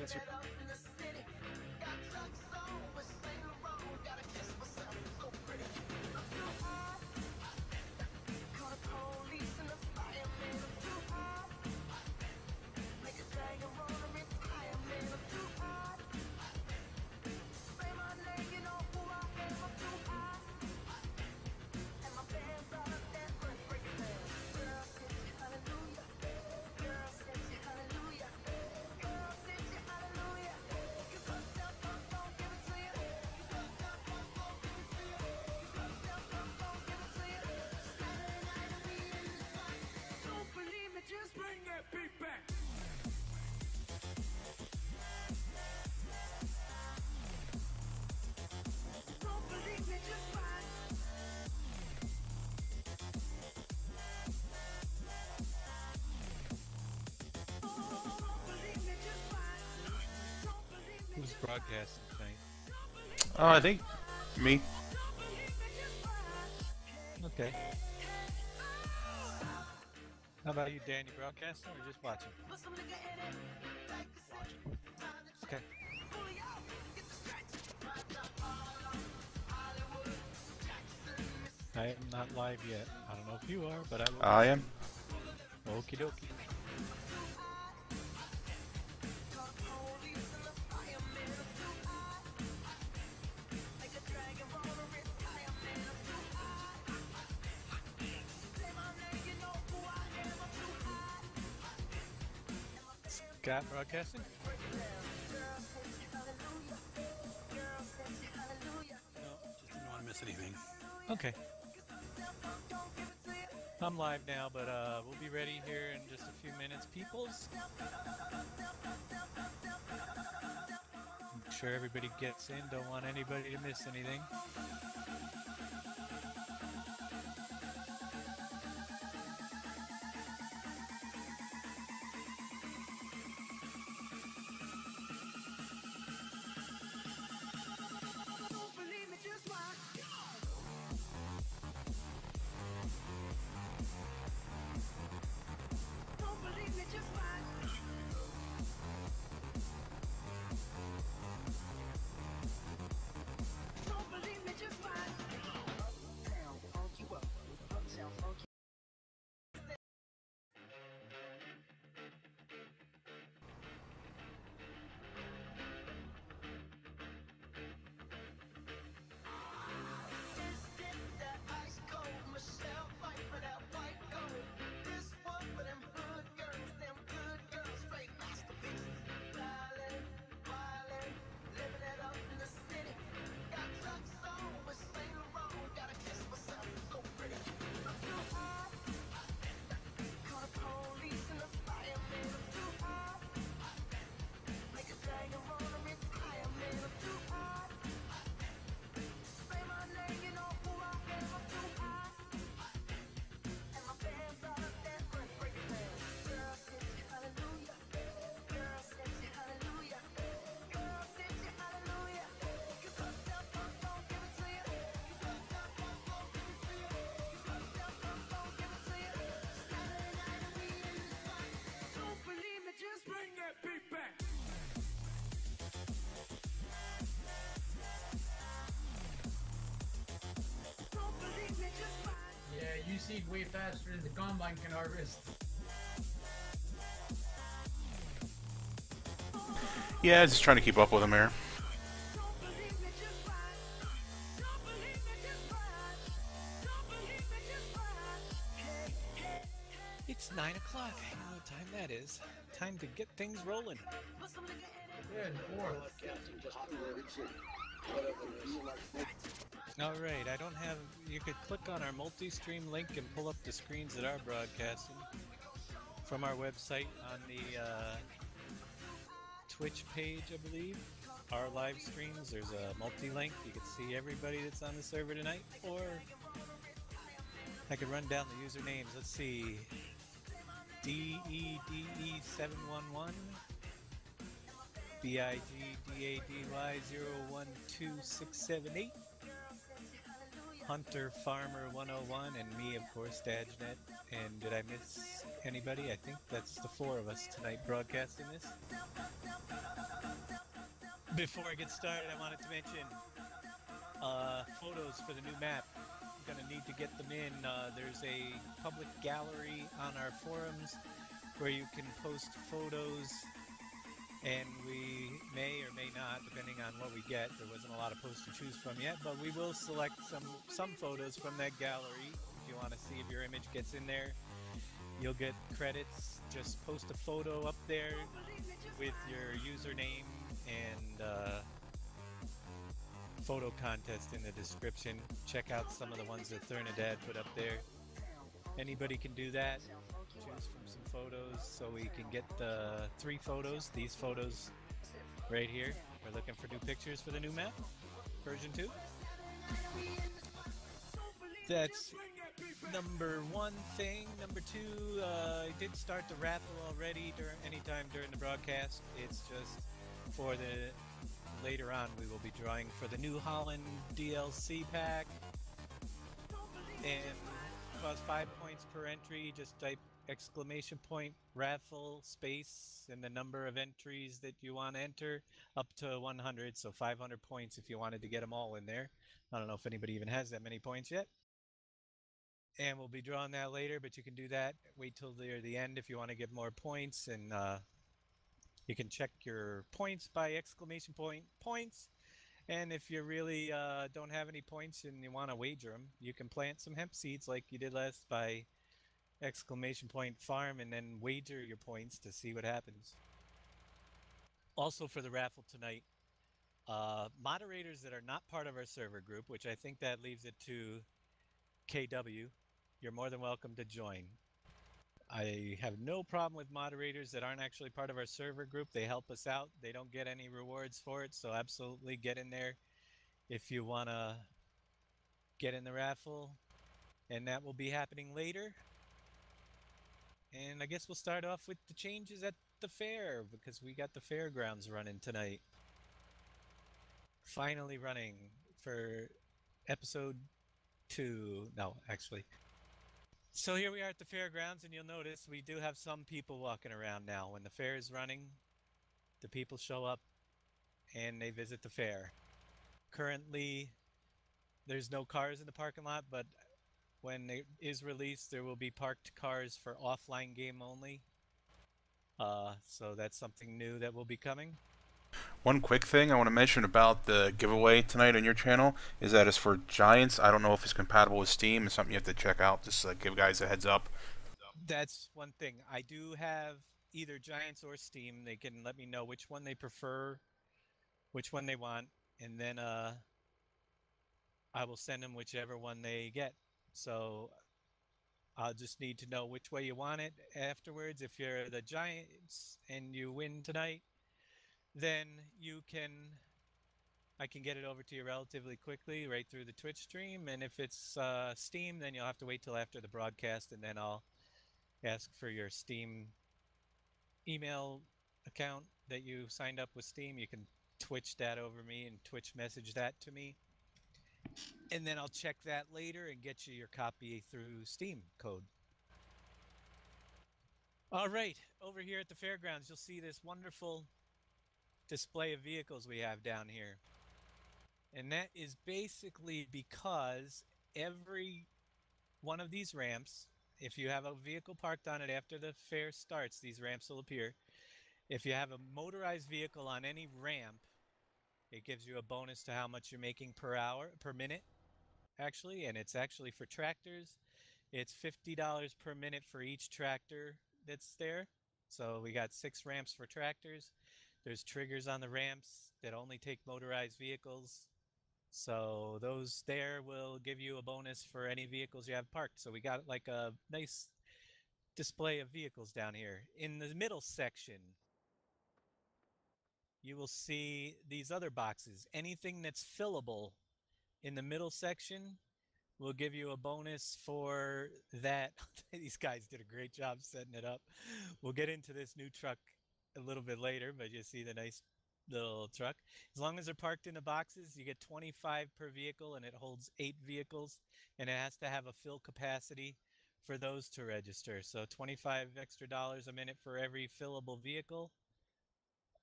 Let's hear. Who's broadcasting tonight? I think me. Okay. How about you, Dan? You broadcasting or just watching? Okay. I am not live yet. I don't know if you are, but I will. I am. Okie dokie. Scott broadcasting? No, just didn't want to miss anything. Okay. I'm live now, but we'll be ready here in just a few minutes, peoples. Make sure everybody gets in. Don't want anybody to miss anything. Yeah, you seed way faster than the combine can harvest. Yeah, just trying to keep up with him here. It's 9 o'clock. You know what time that is. Time to get things rolling. Good, 4. Alright, I don't have... You could click on our multi-stream link and pull up the screens that are broadcasting from our website on the Twitch page, I believe. Our live streams, there's a multi-link. You can see everybody that's on the server tonight, or I could run down the usernames. Let's see. DEDE711, BIGDADY012678, Hunter Farmer 101, and me, of course, Dajnet. And did I miss anybody? I think that's the 4 of us tonight broadcasting this. Before I get started, I wanted to mention photos for the new map. I'm going to need to get them in. There's a public gallery on our forums where you can post photos, and we may or may not, depending on what we get. There wasn't a lot of posts to choose from yet, but we will select some photos from that gallery. If you want to see if your image gets in there, you'll get credits. Just post a photo up there with your username and photo contest in the description. Check out some of the ones that Thernadad put up there. Anybody can do that. Choose from some photos so we can get the 3 photos. These photos right here. We're looking for new pictures for the new map, version 2. That's number 1 thing. Number 2, I did start the raffle already anytime during the broadcast. It's just for the later on we will be drawing for the New Holland DLC pack, and costs 5 points per entry. Just type !raffle space and the number of entries that you want to enter up to 100, so 500 points if you wanted to get them all in there. I don't know if anybody even has that many points yet, and we'll be drawing that later, but you can do that. Wait till the end if you want to get more points, and you can check your points by ! Points. And if you really don't have any points and you want to wager them, you can plant some hemp seeds like you did last by ! Farm, and then wager your points to see what happens. Also for the raffle tonight, moderators that are not part of our server group, which I think that leaves it to KW, you're more than welcome to join. I have no problem with moderators that aren't actually part of our server group. They help us out. They don't get any rewards for it, so absolutely get in there if you want to get in the raffle. And that will be happening later. And I guess we'll start off with the changes at the fair, because we got the Fairgrounds running tonight. Finally running for episode 2. No, actually. So here we are at the Fairgrounds, and you'll notice we do have some people walking around now. When the fair is running, the people show up and they visit the fair. Currently, there's no cars in the parking lot, but when it is released, there will be parked cars for offline game only. So that's something new that will be coming. One quick thing I want to mention about the giveaway tonight on your channel is that it's for Giants. I don't know if it's compatible with Steam. It's something you have to check out. Just give guys a heads up. That's one thing. I do have either Giants or Steam. They can let me know which one they prefer, which one they want, and then I will send them whichever one they get. So I'll just need to know which way you want it afterwards. If you're the Giants and you win tonight, then I can get it over to you relatively quickly right through the Twitch stream. And if it's Steam, then you'll have to wait till after the broadcast, and then I'll ask for your Steam email account that you signed up with Steam. You can Twitch that over me and Twitch message that to me. And then I'll check that later and get you your copy through Steam code. All right, over here at the Fairgrounds, you'll see this wonderful display of vehicles we have down here. And that is basically because every one of these ramps, if you have a vehicle parked on it after the fair starts, these ramps will appear. If you have a motorized vehicle on any ramp, it gives you a bonus to how much you're making per minute, actually. And it's actually for tractors. It's $50 per minute for each tractor that's there. So we got 6 ramps for tractors. There's triggers on the ramps that only take motorized vehicles. So those there will give you a bonus for any vehicles you have parked. So we got like a nice display of vehicles down here. In the middle section, you will see these other boxes. Anything that's fillable in the middle section will give you a bonus for that. These guys did a great job setting it up. We'll get into this new truck a little bit later, but you see the nice little truck. As long as they're parked in the boxes, you get 25 per vehicle, and it holds 8 vehicles, and it has to have a fill capacity for those to register. So 25 extra dollars a minute for every fillable vehicle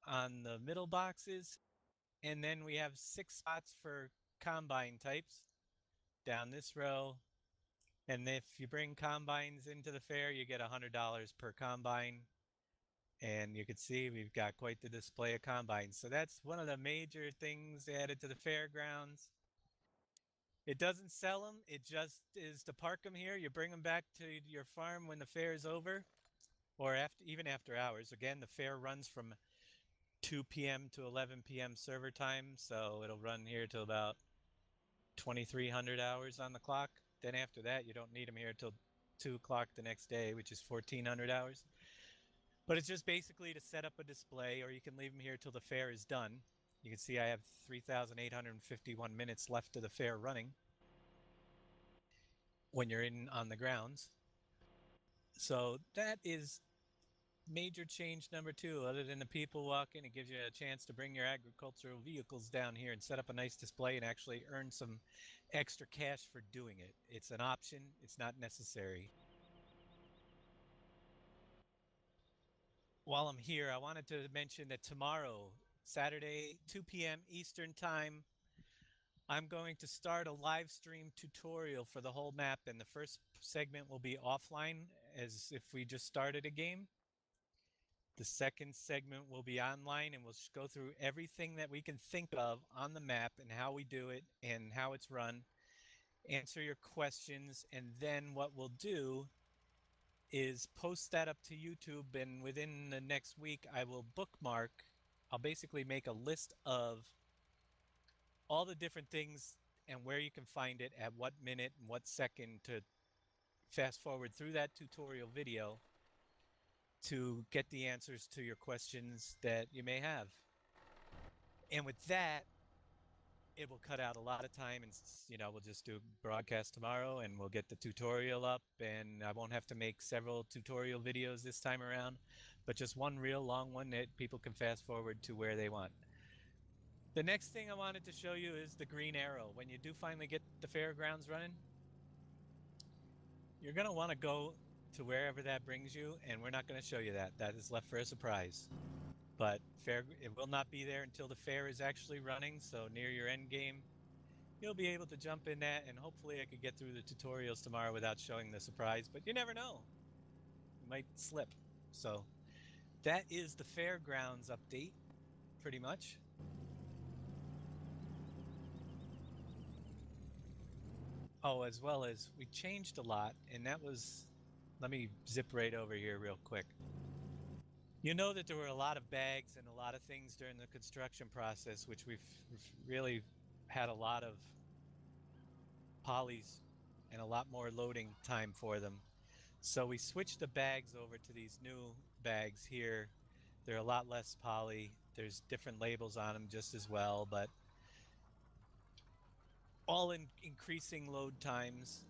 on the middle boxes. And then we have 6 spots for combine types down this row. And if you bring combines into the fair, you get $100 per combine. And you can see we've got quite the display of combines. So that's one of the major things added to the fairgrounds. It doesn't sell them. It just is to park them here. You bring them back to your farm when the fair is over, or even after hours. Again, the fair runs from 2 p.m. to 11 p.m. server time, so it'll run here till about 2,300 hours on the clock. Then after that, you don't need them here till 2 o'clock the next day, which is 1,400 hours. But it's just basically to set up a display, or you can leave them here till the fair is done. You can see I have 3,851 minutes left of the fair running when you're in on the grounds. So that is major change number 2. Other than the people walking, it gives you a chance to bring your agricultural vehicles down here and set up a nice display and actually earn some extra cash for doing it. It's an option. It's not necessary. While I'm here, I wanted to mention that tomorrow, Saturday, 2 p.m. Eastern Time, I'm going to start a live stream tutorial for the whole map, and the first segment will be offline as if we just started a game. The second segment will be online, and we'll go through everything that we can think of on the map and how we do it and how it's run, answer your questions, and then what we'll do is post that up to YouTube, and within the next week I will bookmark. I'll basically make a list of all the different things and where you can find it at what minute and what second to fast forward through that tutorial video to get the answers to your questions that you may have. And with that, it will cut out a lot of time, and we'll just do broadcast tomorrow and we'll get the tutorial up, and I won't have to make several tutorial videos this time around, but just one real long one that people can fast forward to where they want. The next thing I wanted to show you is the green arrow. When you do finally get the fairgrounds running, you're going to want to go to wherever that brings you, and we're not going to show you that. That is left for a surprise. But it will not be there until the fair is actually running, so near your end game, you'll be able to jump in that, and hopefully I could get through the tutorials tomorrow without showing the surprise, but you never know. You might slip. So that is the fairgrounds update, pretty much. Oh, as well as we changed a lot, and that was, let me zip right over here real quick. You know that there were a lot of bags and a lot of things during the construction process, which we've really had a lot of polys and a lot more loading time for them. So we switched the bags over to these new bags here. They're a lot less poly. There's different labels on them just as well, but all in increasing load times,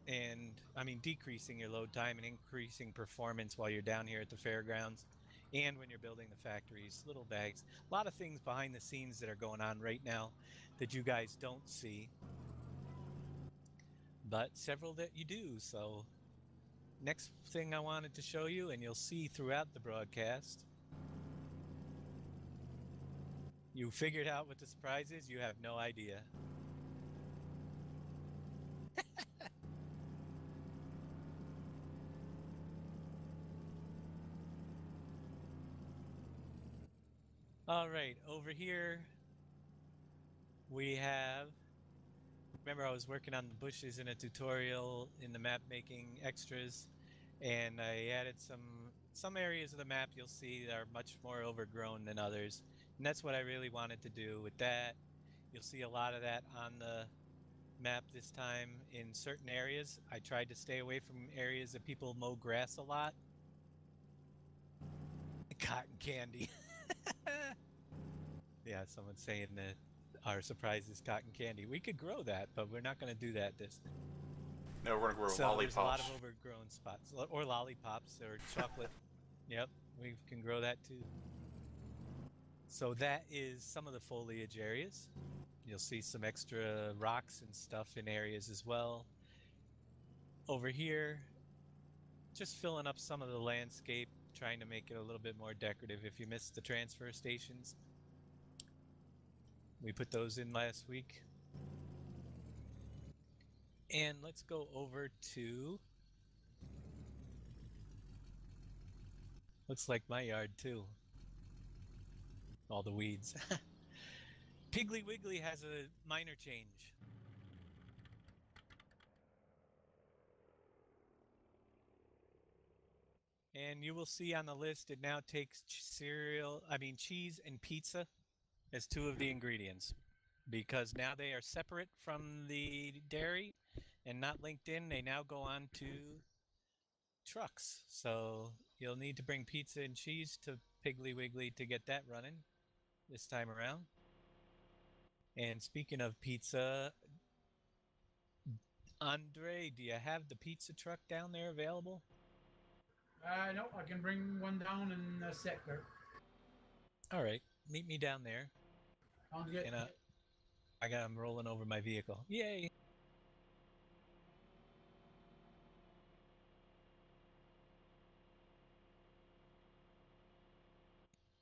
and I mean decreasing your load time and increasing performance while you're down here at the fairgrounds and when you're building the factories. Little bags, a lot of things behind the scenes that are going on right now that you guys don't see, but several that you do. So next thing I wanted to show you, and you'll see throughout the broadcast, you figured out what the surprise is. You have no idea. All right, over here we have, remember I was working on the bushes in a tutorial in the map making extras, and I added some areas of the map you'll see that are much more overgrown than others, and that's what I really wanted to do with that. You'll see a lot of that on the map this time in certain areas. I tried to stay away from areas that people mow grass a lot. Cotton candy. Yeah, someone's saying that our surprise is cotton candy. We could grow that, but we're not going to do that this time. No, we're going to grow So lollipops. there's a lot of overgrown spots, or lollipops, or chocolate. Yep, we can grow that too. So that is some of the foliage areas. You'll see some extra rocks and stuff in areas as well. Over here, just filling up some of the landscape, trying to make it a little bit more decorative if you missed the transfer stations. We put those in last week. And let's go over to... Looks like my yard too. All the weeds. Piggly Wiggly has a minor change. And you will see on the list it now takes cheese and pizza as two of the ingredients, because now they are separate from the dairy and not linked in. They now go on to trucks. So you'll need to bring pizza and cheese to Piggly Wiggly to get that running this time around. And speaking of pizza, Andre, do you have the pizza truck down there available? No, I can bring one down in a sec there. All right, meet me down there. Sounds good. And I'm rolling over my vehicle. Yay!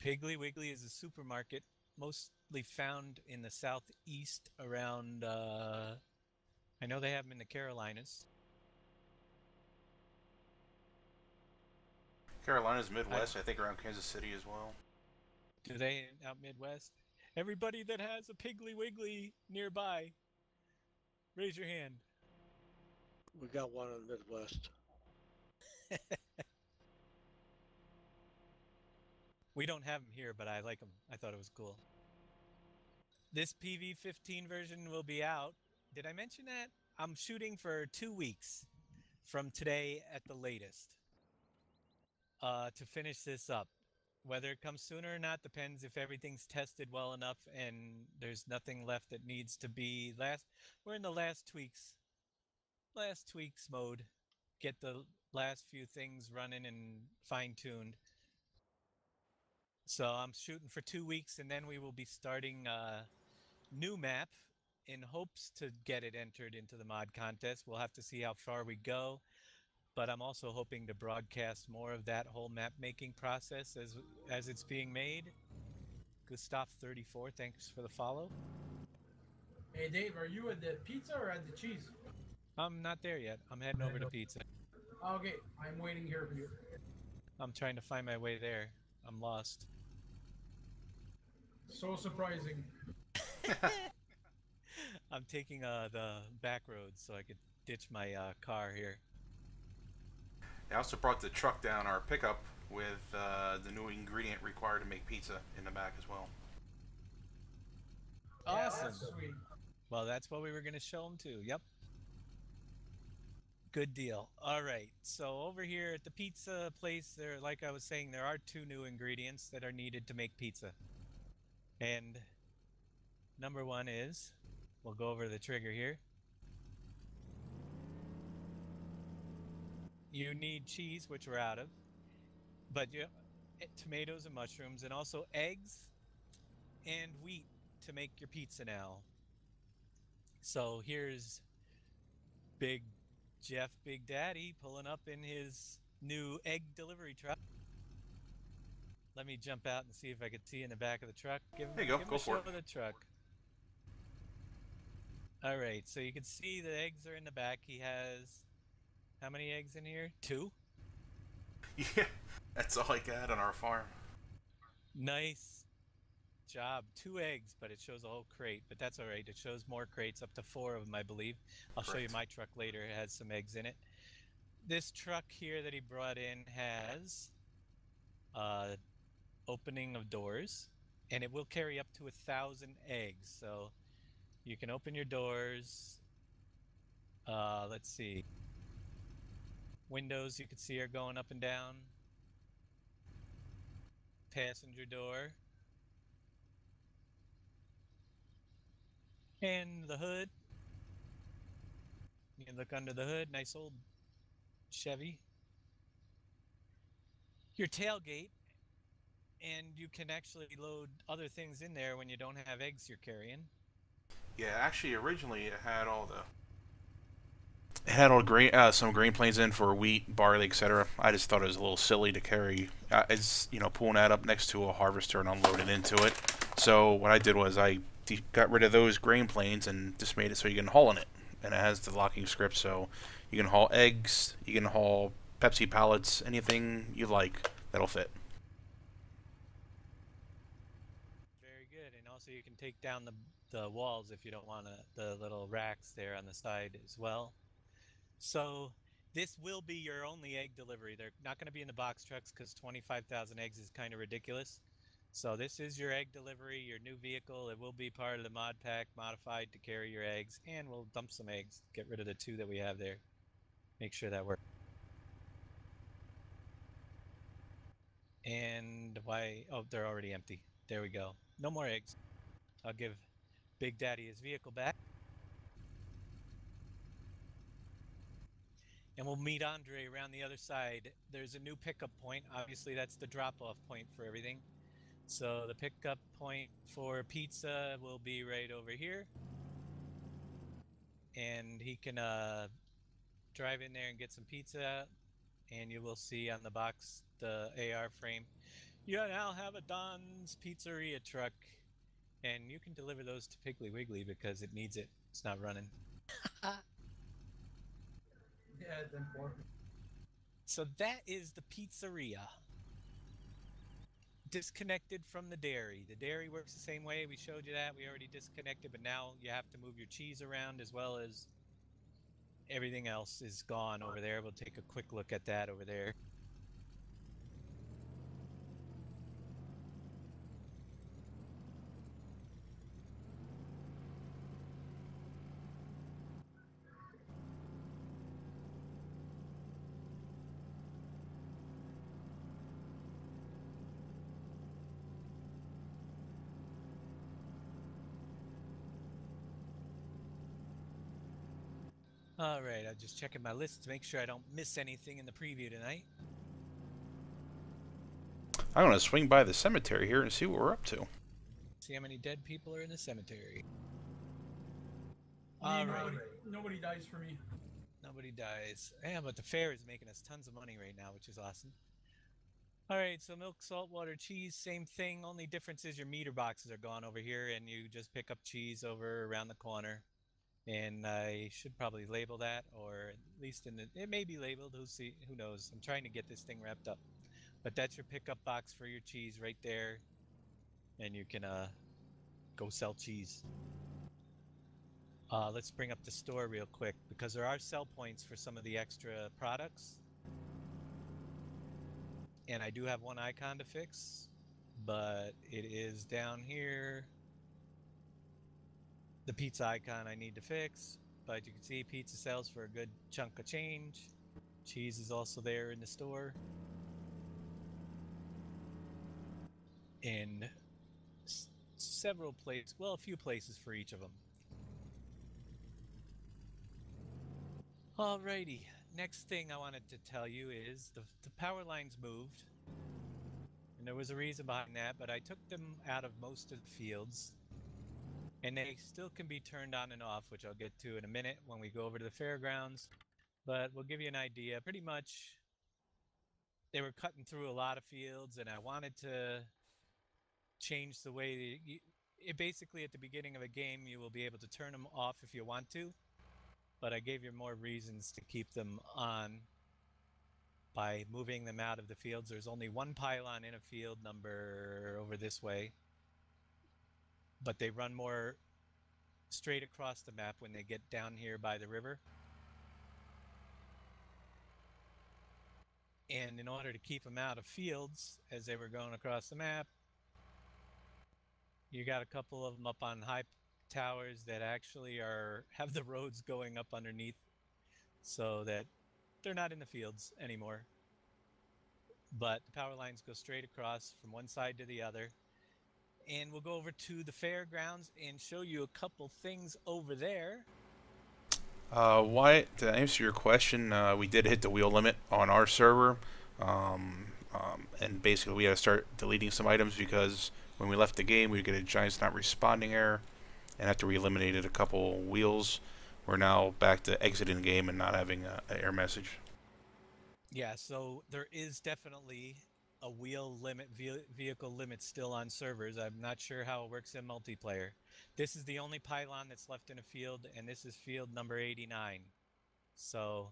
Piggly Wiggly is a supermarket mostly found in the southeast around, I know they have them in the Carolinas. Carolina's Midwest, I think around Kansas City as well. Do they out Midwest? Everybody that has a Piggly Wiggly nearby, raise your hand. We got one in the Midwest. We don't have them here, but I like them. I thought it was cool. This PV15 version will be out. Did I mention that? I'm shooting for 2 weeks from today at the latest to finish this up. Whether it comes sooner or not depends if everything's tested well enough and there's nothing left that needs to be we're in the last tweaks mode. Get the last few things running and fine-tuned. So I'm shooting for 2 weeks, and then we will be starting a new map in hopes to get it entered into the mod contest. We'll have to see how far we go, but I'm also hoping to broadcast more of that whole map making process as it's being made. Gustav34, thanks for the follow. Hey Dave, are you at the pizza or at the cheese? I'm not there yet. I'm heading over to pizza. Okay, I'm waiting here for you. I'm trying to find my way there. I'm lost. So surprising. I'm taking the back roads so I could ditch my car here. I also brought the truck down, our pickup, with the new ingredient required to make pizza in the back as well. Awesome. Yeah, that's sweet. Well, that's what we were going to show them too. Yep. Good deal. All right. So over here at the pizza place, like I was saying, there are 2 new ingredients that are needed to make pizza. And number 1 is, we'll go over the trigger here. You need cheese, which we're out of, but tomatoes and mushrooms, and also eggs and wheat to make your pizza now. So here's Big Jeff Big Daddy pulling up in his new egg delivery truck. Let me jump out and see if I can see in the back of the truck. Give him a show of the truck. All right, so you can see the eggs are in the back. He has how many eggs in here? 2? Yeah, that's all I got on our farm. Nice job. 2 eggs, but it shows a whole crate, but that's all right. It shows more crates, up to 4 of them, I believe. I'll show you my truck later. It has some eggs in it. This truck here that he brought in has opening of doors, and it will carry up to 1,000 eggs. So you can open your doors. Let's see. Windows you can see are going up and down. Passenger door. And the hood. You can look under the hood. Nice old Chevy. Your tailgate. And you can actually load other things in there when you don't have eggs you're carrying. Yeah, actually, originally it had all grain, some grain planes in for wheat, barley, etc. I just thought it was a little silly to carry, pulling that up next to a harvester and unloading into it. So what I did was I got rid of those grain planes and just made it so you can haul in it. And it has the locking script, so you can haul eggs, you can haul Pepsi pallets, anything you like that'll fit. Very good. And also you can take down the walls if you don't want to, the little racks there on the side as well. So this will be your only egg delivery. They're not going to be in the box trucks because 25,000 eggs is kind of ridiculous. So this is your egg delivery, your new vehicle. It will be part of the mod pack, modified to carry your eggs, and we'll dump some eggs. Get rid of the 2 that we have there. Make sure that works. And why? Oh, they're already empty. There we go. No more eggs. I'll give Big Daddy his vehicle back. And we'll meet Andre around the other side. There's a new pickup point. Obviously, that's the drop-off point for everything. So the pickup point for pizza will be right over here. And he can drive in there and get some pizza. And you will see on the box, the AR frame, you now have a Don's Pizzeria truck. And you can deliver those to Piggly Wiggly because it needs it. It's not running. Yeah, it's important. So that is the pizzeria. Disconnected from the dairy. The dairy works the same way. We showed you that. We already disconnected, but now you have to move your cheese around as well as everything else is gone over there. We'll take a quick look at that over there. All right, I'm just checking my list to make sure I don't miss anything in the preview tonight. I'm gonna swing by the cemetery here and see what we're up to. See how many dead people are in the cemetery. Yeah, All right. nobody dies for me. Nobody dies. Yeah, but the fair is making us tons of money right now, which is awesome. All right, so milk, salt, water, cheese, same thing. Only difference is your meter boxes are gone over here, and you just pick up cheese over around the corner. And I should probably label that, or at least it may be labeled. Who knows? I'm trying to get this thing wrapped up. But that's your pickup box for your cheese right there, and you can go sell cheese. Let's bring up the store real quick because there are sell points for some of the extra products. And I do have one icon to fix, but it is down here. The pizza icon I need to fix, but you can see pizza sells for a good chunk of change. Cheese is also there in the store. In several places, well, a few places for each of them. Alrighty, next thing I wanted to tell you is the power lines moved. And there was a reason behind that, but I took them out of most of the fields. And they still can be turned on and off, which I'll get to in a minute when we go over to the fairgrounds. But we'll give you an idea. Pretty much, they were cutting through a lot of fields, and I wanted to change the way basically at the beginning of a game, you will be able to turn them off if you want to. But I gave you more reasons to keep them on by moving them out of the fields. There's only one pylon in a field number over this way. But they run more straight across the map when they get down here by the river. And in order to keep them out of fields as they were going across the map, you got a couple of them up on high towers that actually have the roads going up underneath so that they're not in the fields anymore. But the power lines go straight across from one side to the other. And we'll go over to the fairgrounds and show you a couple things over there. Wyatt, to answer your question, we did hit the wheel limit on our server. And basically we had to start deleting some items because when we left the game, we get a Giants not responding error. And after we eliminated a couple wheels, we're now back to exiting the game and not having an error message. Yeah, so there is definitely a wheel limit, vehicle limit still on servers. I'm not sure how it works in multiplayer. This is the only pylon that's left in a field, and this is field number 89. So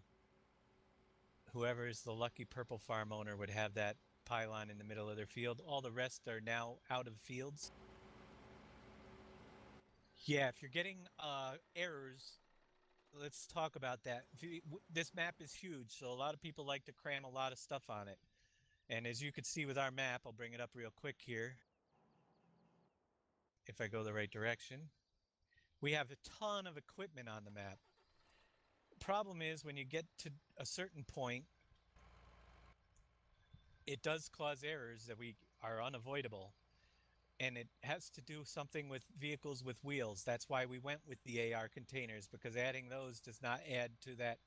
whoever is the lucky purple farm owner would have that pylon in the middle of their field. All the rest are now out of fields. Yeah, if you're getting errors, let's talk about that. This map is huge, so a lot of people like to cram a lot of stuff on it. And as you can see with our map, I'll bring it up real quick here. If I go the right direction, we have a ton of equipment on the map. Problem is, when you get to a certain point, it does cause errors that are unavoidable. And it has to do something with vehicles with wheels. That's why we went with the AR containers, because adding those does not add to that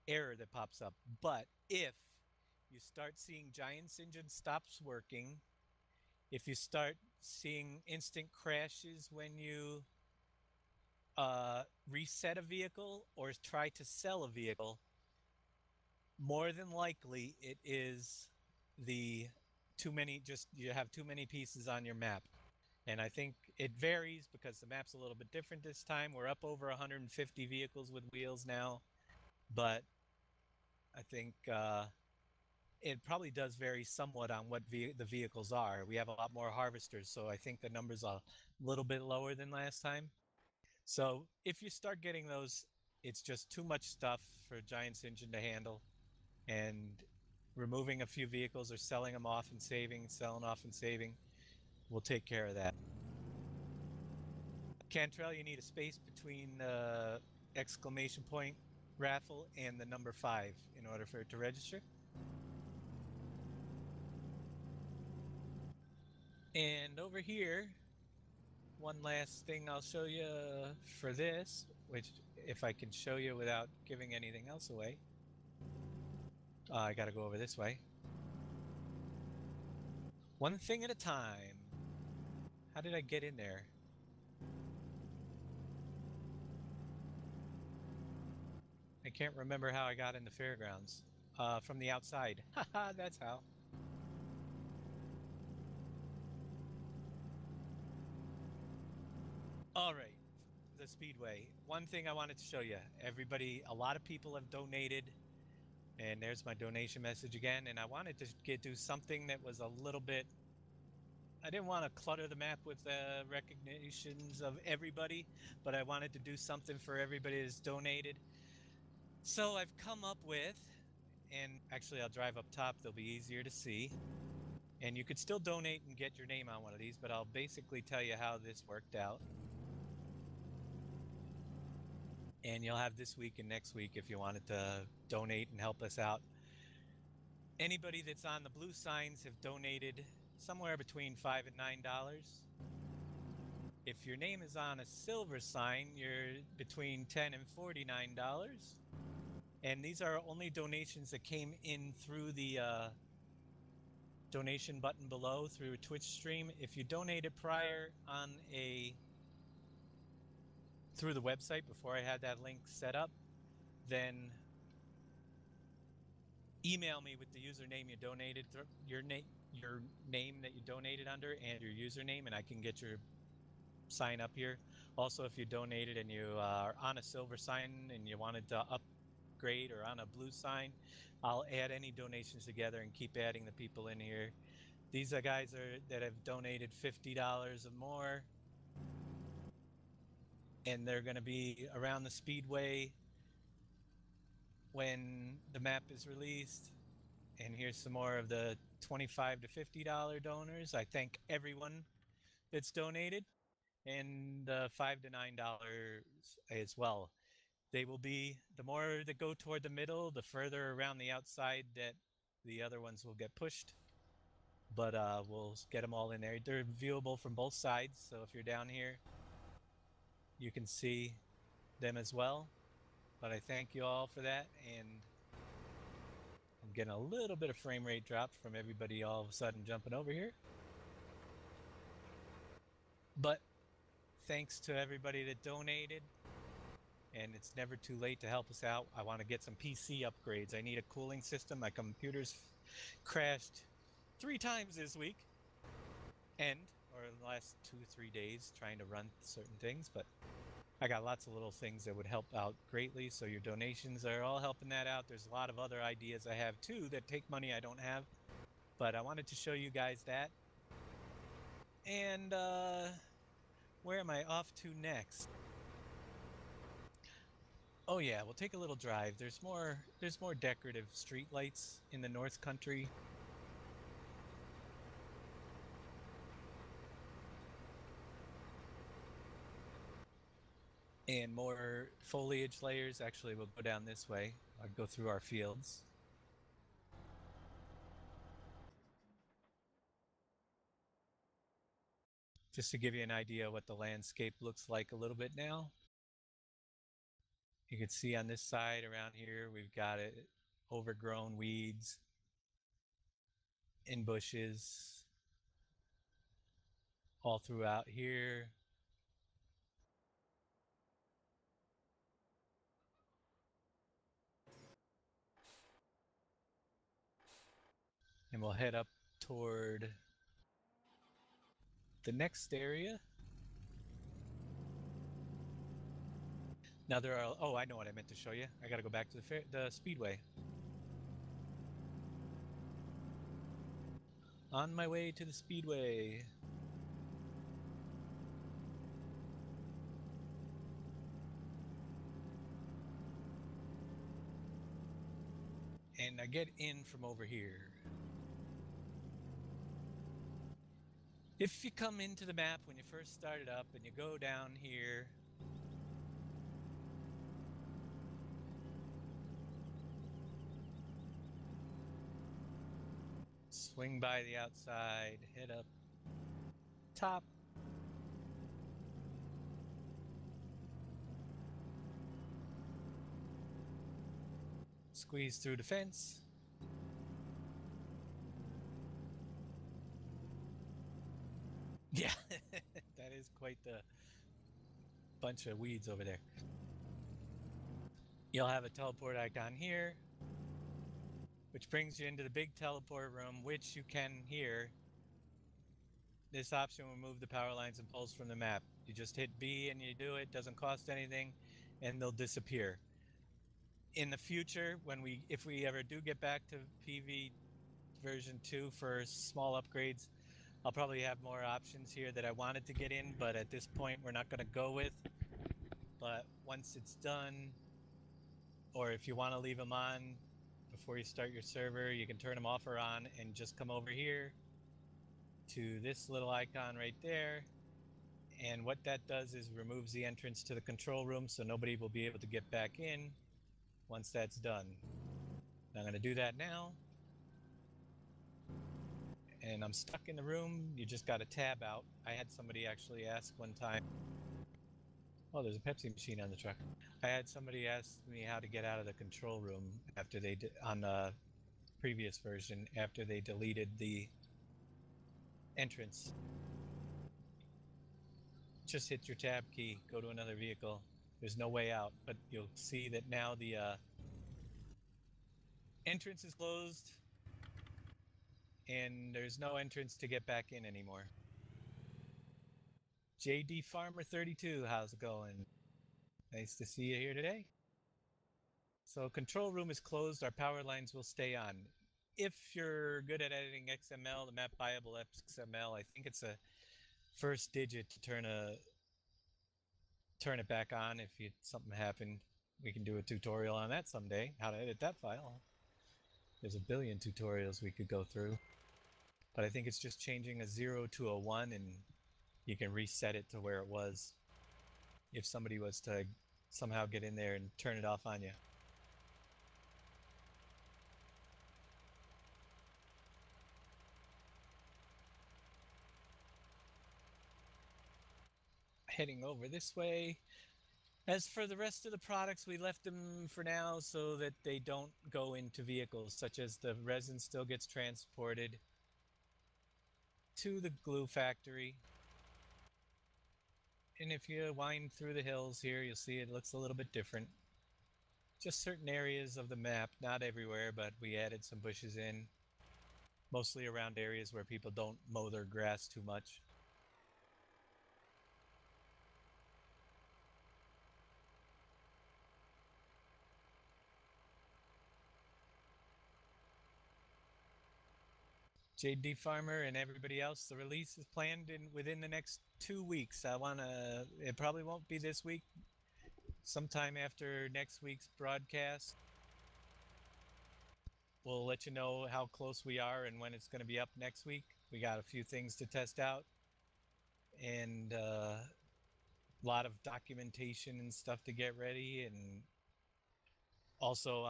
error that pops up. But if you start seeing Giant's engine stops working, if you start seeing instant crashes when you reset a vehicle or try to sell a vehicle, more than likely it is the you have too many pieces on your map. And I think it varies because the map's a little bit different this time. We're up over 150 vehicles with wheels now, but I think it probably does vary somewhat on what the vehicles are. We have a lot more harvesters, so I think the number's a little bit lower than last time. So if you start getting those, it's just too much stuff for Giant's engine to handle, and removing a few vehicles or selling them off and saving, selling off and saving, will take care of that. Cantrell, you need a space between the exclamation point Raffle and the number 5 in order for it to register. And over here, one last thing I'll show you for this, which if I can show you without giving anything else away. I gotta go over this way. One thing at a time. How did I get in there? I can't remember how I got in the Fairgrounds. From the outside. Haha, that's how. All right, the Speedway. One thing I wanted to show you. A lot of people have donated, and there's my donation message again, and I wanted to do something that was a little bit... I didn't want to clutter the map with recognitions of everybody, but I wanted to do something for everybody that's donated. So I've come up with, and actually I'll drive up top, they'll be easier to see. And you could still donate and get your name on one of these, but I'll basically tell you how this worked out. And you'll have this week and next week if you wanted to donate and help us out. Anybody that's on the blue signs have donated somewhere between $5 and $9. If your name is on a silver sign, you're between $10 and $49. And these are only donations that came in through the donation button below through a Twitch stream. If you donated prior on through the website before I had that link set up, then email me with the username you donated, your name that you donated under, and your username, and I can get your sign up here. Also, if you donated and you are on a silver sign and you wanted to upgrade or on a blue sign, I'll add any donations together and keep adding the people in here. These are guys that have donated $50 or more, and they're going to be around the Speedway when the map is released. And here's some more of the $25 to $50 donors. I thank everyone that's donated, and $5 to $9 as well. They will be, the more that go toward the middle, the further around the outside that the other ones will get pushed. But we'll get them all in there. They're viewable from both sides, so if you're down here, you can see them as well. But I thank you all for that, and I'm getting a little bit of frame rate drop from everybody all of a sudden jumping over here. But thanks to everybody that donated, and it's never too late to help us out. I want to get some PC upgrades. I need a cooling system. My computer's crashed 3 times this week. Or the last 2 or 3 days trying to run certain things, but I got lots of little things that would help out greatly, so your donations are all helping that out. There's a lot of other ideas I have too that take money I don't have, but I wanted to show you guys that. And where am I off to next? Oh yeah, we'll take a little drive. There's more decorative street lights in the North Country. And more foliage layers. Actually, we'll go down this way. I'll go through our fields. Just to give you an idea of what the landscape looks like a little bit now. You can see on this side around here, we've got it overgrown weeds and bushes all throughout here. And we'll head up toward the next area. Now there are, oh, I know what I meant to show you. I got to go back to the speedway. On my way to the speedway. And I get in from over here. If you come into the map when you first start it up and you go down here, swing by the outside, head up top, squeeze through the fence, yeah, that is quite the bunch of weeds over there. You'll have a teleport icon here, which brings you into the big teleport room, which you can hear. This option will remove the power lines and poles from the map. You just hit B and you do it, doesn't cost anything, and they'll disappear. In the future, if we ever do get back to PV version 2 for small upgrades, I'll probably have more options here that I wanted to get in, but at this point we're not going to go with. But once it's done, or if you want to leave them on before you start your server, you can turn them off or on and just come over here to this little icon right there. And what that does is removes the entrance to the control room, so nobody will be able to get back in once that's done. I'm going to do that now. And I'm stuck in the room. You just got to tab out. I had somebody actually ask one time. Oh, there's a Pepsi machine on the truck. I had somebody ask me how to get out of the control room after they on the previous version, after they deleted the entrance. Just hit your tab key, go to another vehicle. There's no way out, but you'll see that now the entrance is closed and there's no entrance to get back in anymore. JD Farmer 32, how's it going? Nice to see you here today. So control room is closed, our power lines will stay on. If you're good at editing XML, the map buyable XML, I think it's a first digit to turn it back on if something happened. We can do a tutorial on that someday, how to edit that file. There's a billion tutorials we could go through. But I think it's just changing a 0 to a 1 and you can reset it to where it was if somebody was to somehow get in there and turn it off on you. Heading over this way. As for the rest of the products, we left them for now so that they don't go into vehicles, such as the resin still gets transported to the glue factory. And if you wind through the hills here, you'll see it looks a little bit different. Just certain areas of the map, not everywhere, but we added some bushes in. mostly around areas where people don't mow their grass too much. JD Farmer and everybody else, the release is planned within the next 2 weeks. It probably won't be this week, sometime after next week's broadcast. We'll let you know how close we are and when it's going to be up next week. We got a few things to test out and a lot of documentation and stuff to get ready. And also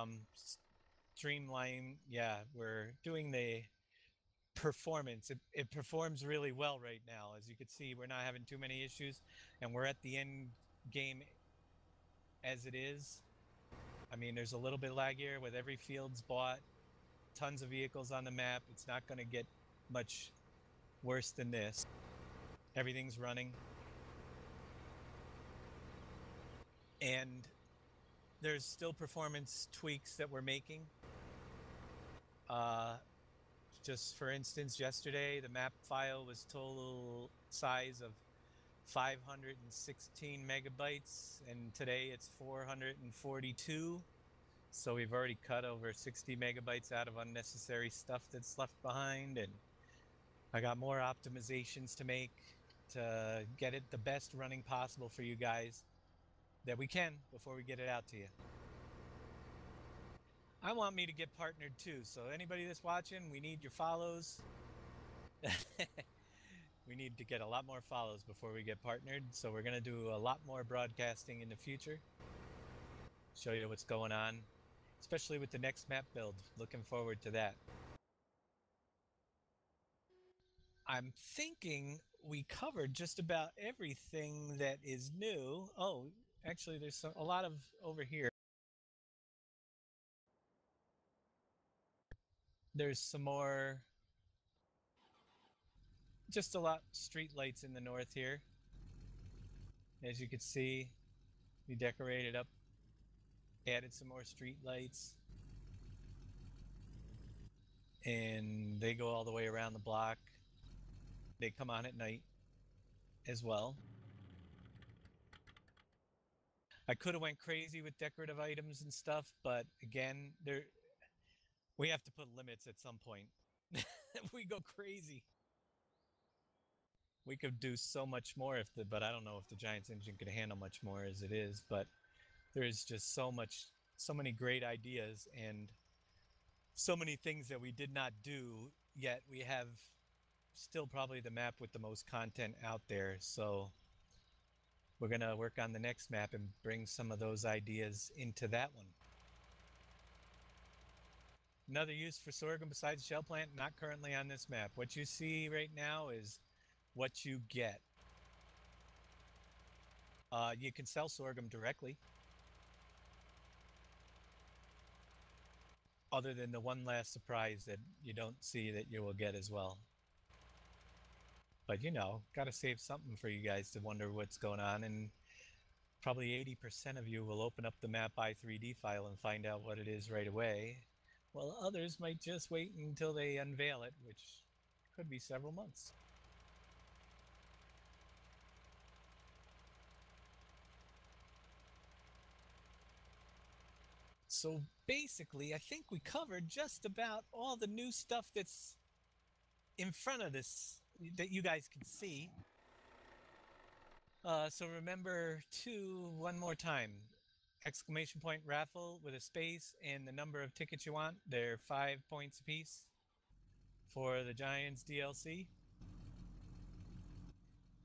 streamline. Yeah, we're doing the performance. It performs really well right now. As you can see, we're not having too many issues, and we're at the end game as it is. I mean, there's a little bit laggier with every field's bought, tons of vehicles on the map. It's not going to get much worse than this. Everything's running. And there's still performance tweaks that we're making. Just for instance, yesterday the map file was total size of 516 megabytes, and today it's 442. So we've already cut over 60 megabytes out of unnecessary stuff that's left behind, and I got more optimizations to make to get it the best running possible for you guys that we can before we get it out to you. I want me to get partnered too, so anybody that's watching, we need your follows. We need to get a lot more follows before we get partnered, so we're going to do a lot more broadcasting in the future. Show you what's going on, especially with the next map build. Looking forward to that. I'm thinking we covered just about everything that is new. Oh, actually, there's a lot of over here. There's some more, just a lot street lights in the north here. As you can see, we decorated up, added some more street lights, and they go all the way around the block. They come on at night as well. I could have went crazy with decorative items and stuff, but again, we have to put limits at some point. If we go crazy, we could do so much more but I don't know if the Giants engine could handle much more as it is, but there's just so many great ideas and so many things that we did not do yet. We have still probably the map with the most content out there, so we're going to work on the next map and bring some of those ideas into that one. Another use for sorghum besides shell plant, not currently on this map. What you see right now is what you get. You can sell sorghum directly, other than the one last surprise that you don't see that you will get as well. But you know, gotta save something for you guys to wonder what's going on, and probably 80% of you will open up the map i3D file and find out what it is right away, while others might just wait until they unveil it, which could be several months. So basically, I think we covered just about all the new stuff that's in front of this that you guys can see. So remember one more time, exclamation point raffle with a space and the number of tickets you want. They're 5 points apiece for the Giants DLC.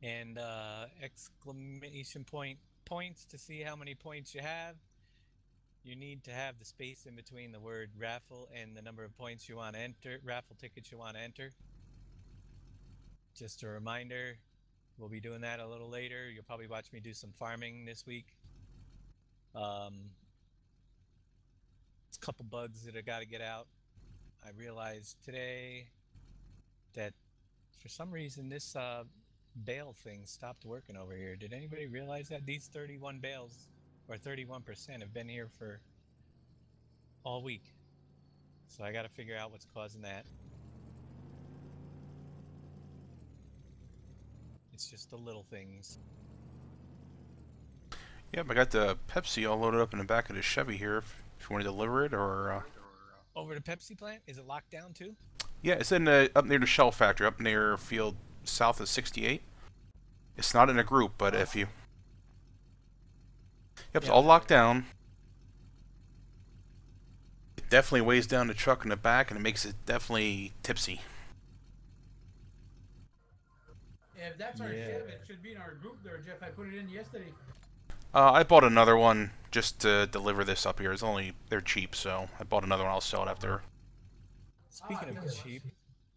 And exclamation point points to see how many points you have. You need to have the space in between the word raffle and the number of points you want to enter, raffle tickets you want to enter. Just a reminder, we'll be doing that a little later. You'll probably watch me do some farming this week. It's a couple bugs that I got to get out. I realized today that for some reason this bale thing stopped working over here. Did anybody realize that? These 31 bales, or 31%, have been here for all week. So I got to figure out what's causing that. It's just the little things. Yep, I got the Pepsi all loaded up in the back of the Chevy here. If you want to deliver it, or Over to Pepsi plant? Is it locked down too? yeah, it's in up near the Shell factory, up near field south of 68. It's not in a group, but if you, yep, it's Yeah, all I'm locked there. down. It definitely weighs down the truck in the back, and it makes it definitely tipsy. If that's our Yeah. Chev, it should be in our group there, Jeff. I put it in yesterday. I bought another one just to deliver this up here. They're cheap, so I bought another one. I'll sell it after. Speaking of cheap,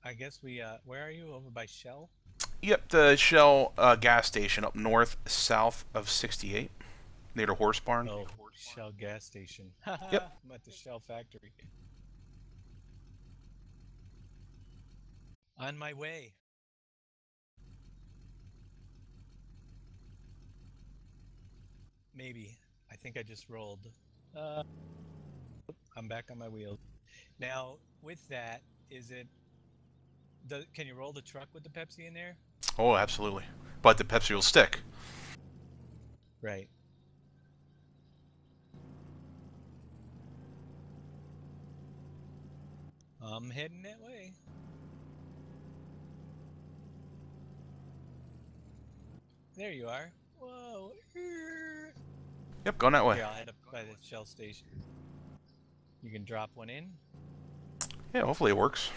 I guess we, where are you? Over by Shell? Yep, the Shell gas station up north, south of 68, near the horse barn. Oh, Shell gas station. Yep. I'm at the Shell factory. On my way. Maybe. I think I just rolled. I'm back on my wheels. Now, with that, can you roll the truck with the Pepsi in there? Oh, absolutely. But the Pepsi will stick. Right. I'm heading that way. There you are. Whoa. Yep, going that way. Here, I'll head up by the Shell station. You can drop one in. Yeah, hopefully it works.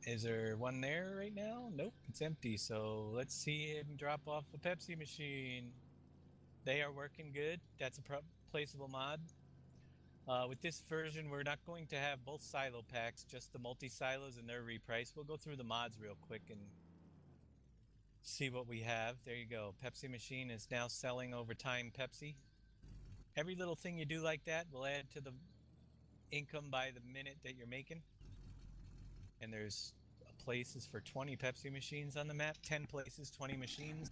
Is there one there right now? Nope, it's empty. So let's see him drop off the Pepsi machine. They are working good. That's a placeable mod. With this version, we're not going to have both silo packs, just the multi-silos, and they're repriced. We'll go through the mods real quick and see what we have. There you go. Pepsi machine is now selling over time Pepsi. Every little thing you do like that will add to the income by the minute that you're making. And there's places for 20 Pepsi machines on the map. 10 places, 20 machines.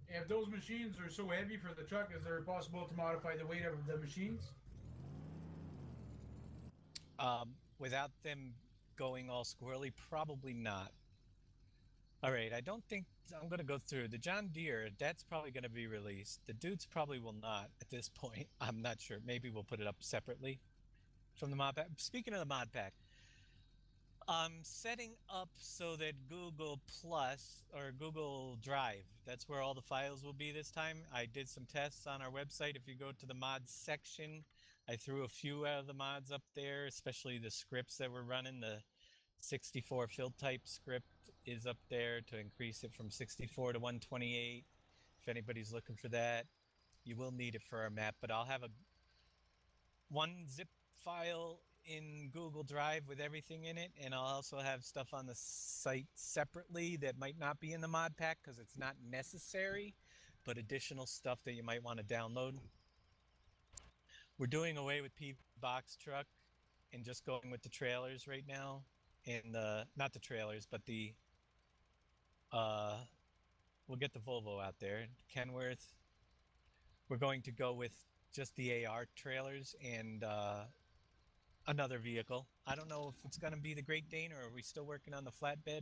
If those machines are so heavy for the truck, is there possible to modify the weight of the machines? Without them going all squirrely, probably not. All right, I don't think I'm going to go through. The John Deere, that's probably going to be released. The Dudes probably will not at this point. I'm not sure. Maybe we'll put it up separately from the mod pack. Speaking of the mod pack, I'm setting up so that Google Plus or Google Drive, that's where all the files will be this time. I did some tests on our website. If you go to the mods section, I threw a few out of the mods up there, especially the scripts that we're running. The 64 field type script is up there to increase it from 64 to 128. If anybody's looking for that, you will need it for our map, but I'll have one zip file in Google Drive with everything in it, and I'll also have stuff on the site separately that might not be in the mod pack because it's not necessary, but additional stuff that you might want to download. We're doing away with P-Box truck and just going with the trailers right now, and not the trailers, but the we'll get the Volvo out there. Kenworth. We're going to go with just the AR trailers and another vehicle. I don't know if it's going to be the Great Dane, or are we still working on the flatbed?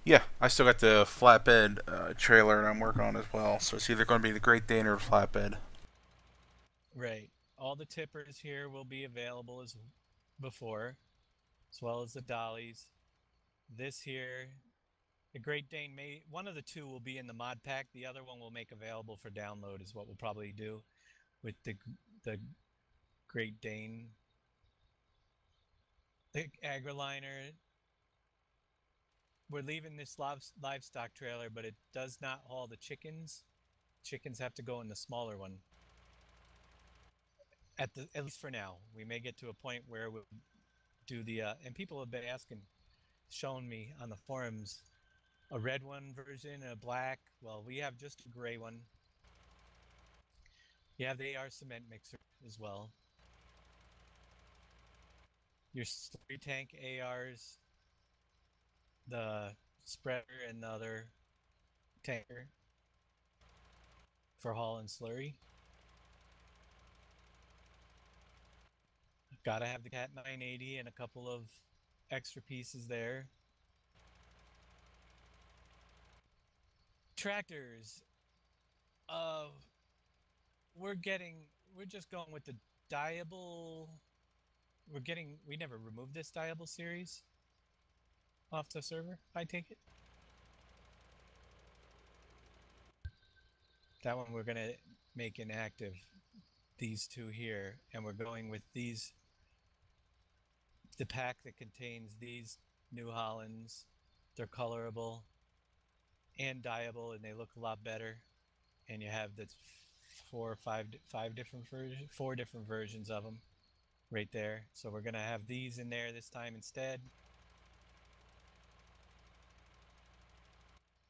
Yeah, I still got the flatbed trailer I'm working on as well. So it's either going to be the Great Dane or the flatbed. Right. All the tippers here will be available as before, as well as the dollies. This here, the Great Dane, one of the two will be in the mod pack. The other one will make available for download is what we'll probably do with the Great Dane. The AgriLiner, we're leaving this livestock trailer, but it does not haul the chickens. Chickens have to go in the smaller one. At least for now. We may get to a point where we'll do the and people have been showing me on the forums a red one version, a black. Well, we have just a gray one. You have the AR cement mixer as well. Your slurry tank ARs, the spreader, and the other tanker for hauling slurry. Gotta have the Cat 980 and a couple of extra pieces there. Tractors. We're just going with the diable. We never removed this diable series off the server, I take it. That one we're gonna make inactive. These two here, and we're going with these. The pack that contains these New Hollands. They're colorable and dyeable, and they look a lot better. And you have the four different versions of them right there. So we're gonna have these in there this time instead.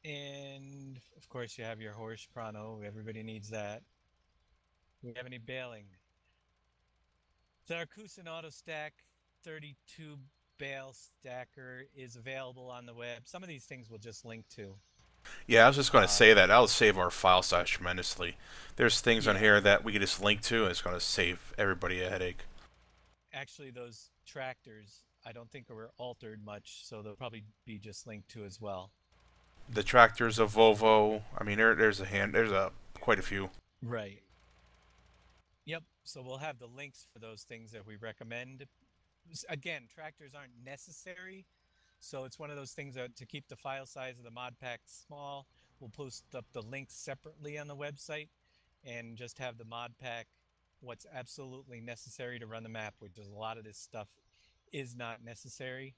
And of course you have your horse Prano. Everybody needs that. Do we have any baling? The Arcusin Auto Stack 32 bale stacker is available on the web. Some of these things we'll just link to. Yeah, I was just going to say that. That'll save our file size tremendously. There's things on here that we can just link to, and it's going to save everybody a headache. Actually, those tractors, I don't think were altered much, so they'll probably be just linked to as well. The tractors of Volvo, I mean, there's quite a few. Right. Yep, so we'll have the links for those things that we recommend. Again, tractors aren't necessary, so it's one of those things that to keep the file size of the mod pack small, we'll post up the links separately on the website and just have the mod pack, what's absolutely necessary to run the map, which is a lot of this stuff is not necessary.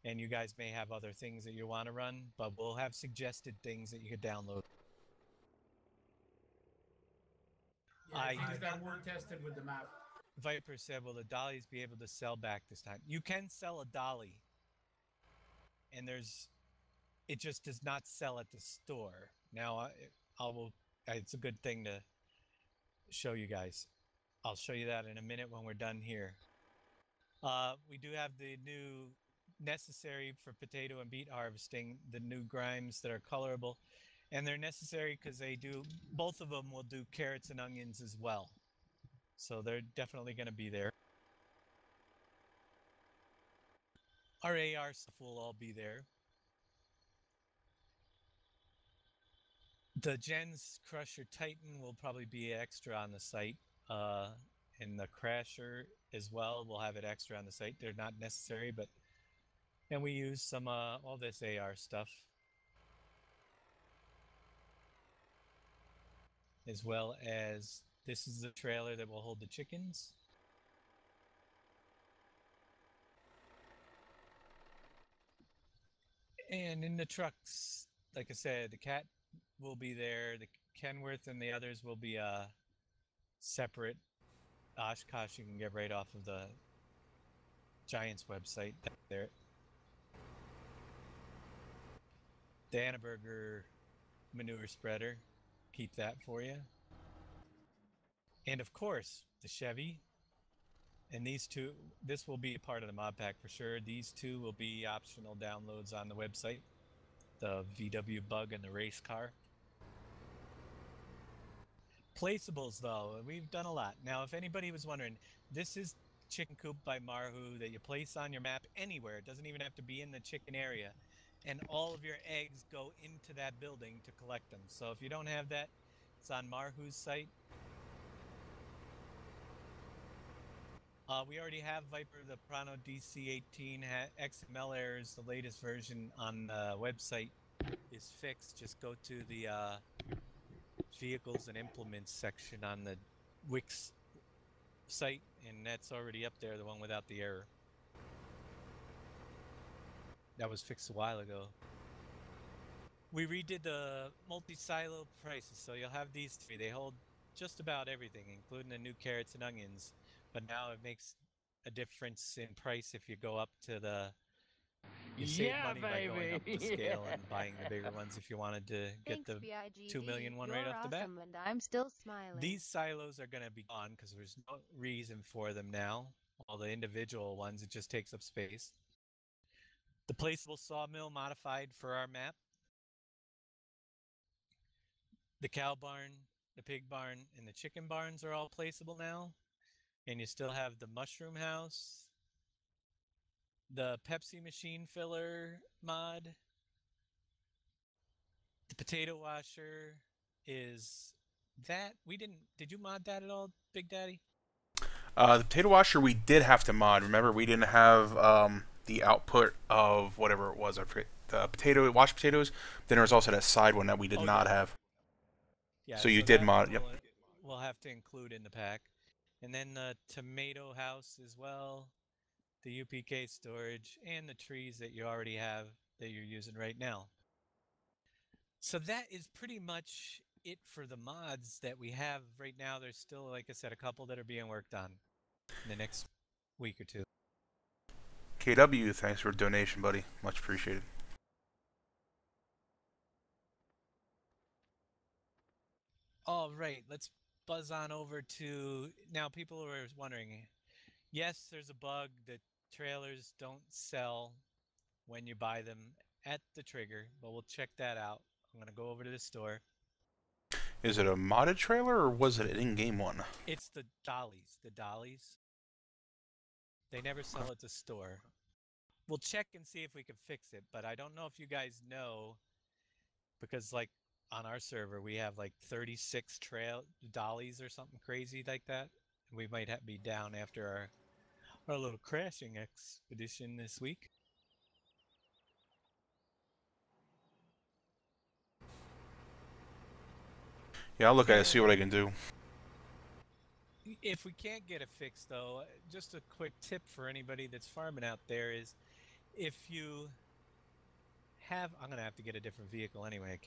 And you guys may have other things that you want to run, but we'll have suggested things that you could download. Yeah, things that weren't tested with the map. Viper said, will the dollies be able to sell back this time? You can sell a dolly, and it just does not sell at the store. Now, it's a good thing to show you guys. I'll show you that in a minute when we're done here. We do have the new necessary for potato and beet harvesting, the new grimes that are colorable, and they're necessary because both of them will do carrots and onions as well. So they're definitely going to be there. Our AR stuff will all be there. The Gens Crusher Titan will probably be extra on the site. And the Crasher as well, we'll have it extra on the site. They're not necessary, but... And we use some, all this AR stuff. As well as, this is the trailer that will hold the chickens. And in the trucks, like I said, the Cat will be there. The Kenworth and the others will be separate. Oshkosh you can get right off of the Giants website there. The Annaberger manure spreader, keep that for you. And of course, the Chevy. And these two, this will be a part of the mod pack for sure. These two will be optional downloads on the website. The VW Bug and the race car. Placeables though, we've done a lot. Now if anybody was wondering, this is Chicken Coop by Marhu that you place on your map anywhere. It doesn't even have to be in the chicken area. And all of your eggs go into that building to collect them. So if you don't have that, it's on Marhu's site. We already have Viper, the Prano DC18 XML errors. The latest version on the website is fixed. Just go to the vehicles and implements section on the Wix site, and that's already up there, the one without the error. That was fixed a while ago. We redid the multi-silo prices, so you'll have these three. They hold just about everything, including the new carrots and onions. But now it makes a difference in price if you go up to the... You save money by going up the scale and buying the bigger ones if you wanted to get the 2 million one right off the bat. And I'm still smiling. These silos are going to be gone because there's no reason for them now. All the individual ones, it just takes up space. The placeable sawmill modified for our map. The cow barn, the pig barn, and the chicken barns are all placeable now. And you still have the mushroom house, the Pepsi machine filler mod, the potato washer is that we did you mod that at all, Big Daddy? The potato washer we did have to mod. Remember, we didn't have the output of whatever it was. I forget the potato washed potatoes. Then there was also that side one that we did not have. Yeah, So you so did that one mod. Yep. we'll have to include in the pack. And then the tomato house as well, the UPK storage, and the trees that you already have that you're using right now. So that is pretty much it for the mods that we have right now. There's still, like I said, a couple that are being worked on in the next week or two. KW, thanks for the donation, buddy. Much appreciated. All right, let's buzz on over to now. People are wondering, yes, there's a bug that trailers don't sell when you buy them at the trigger, but we'll check that out. I'm going to go over to the store. Is it a modded trailer or was it an in-game one? It's the dollies. The dollies. They never sell at the store. We'll check and see if we can fix it, but I don't know if you guys know, because like on our server we have like 36 trail dollies or something crazy like that. We might be down after our little crashing expedition this week. Yeah, I'll look at it, see what I can do. If we can't get it fixed, though, just a quick tip for anybody that's farming out there is if you have, I'm gonna have to get a different vehicle anyway. I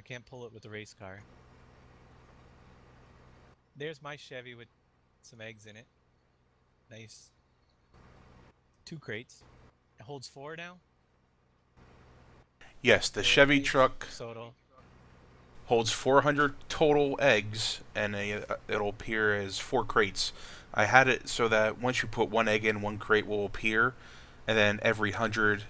can't pull it with the race car. There's my Chevy with some eggs in it. Nice. 2 crates. It holds 4 now. Yes, the Chevy truck Soto. holds 400 total eggs, and it'll appear as 4 crates. I had it so that once you put 1 egg in, 1 crate will appear, and then every 100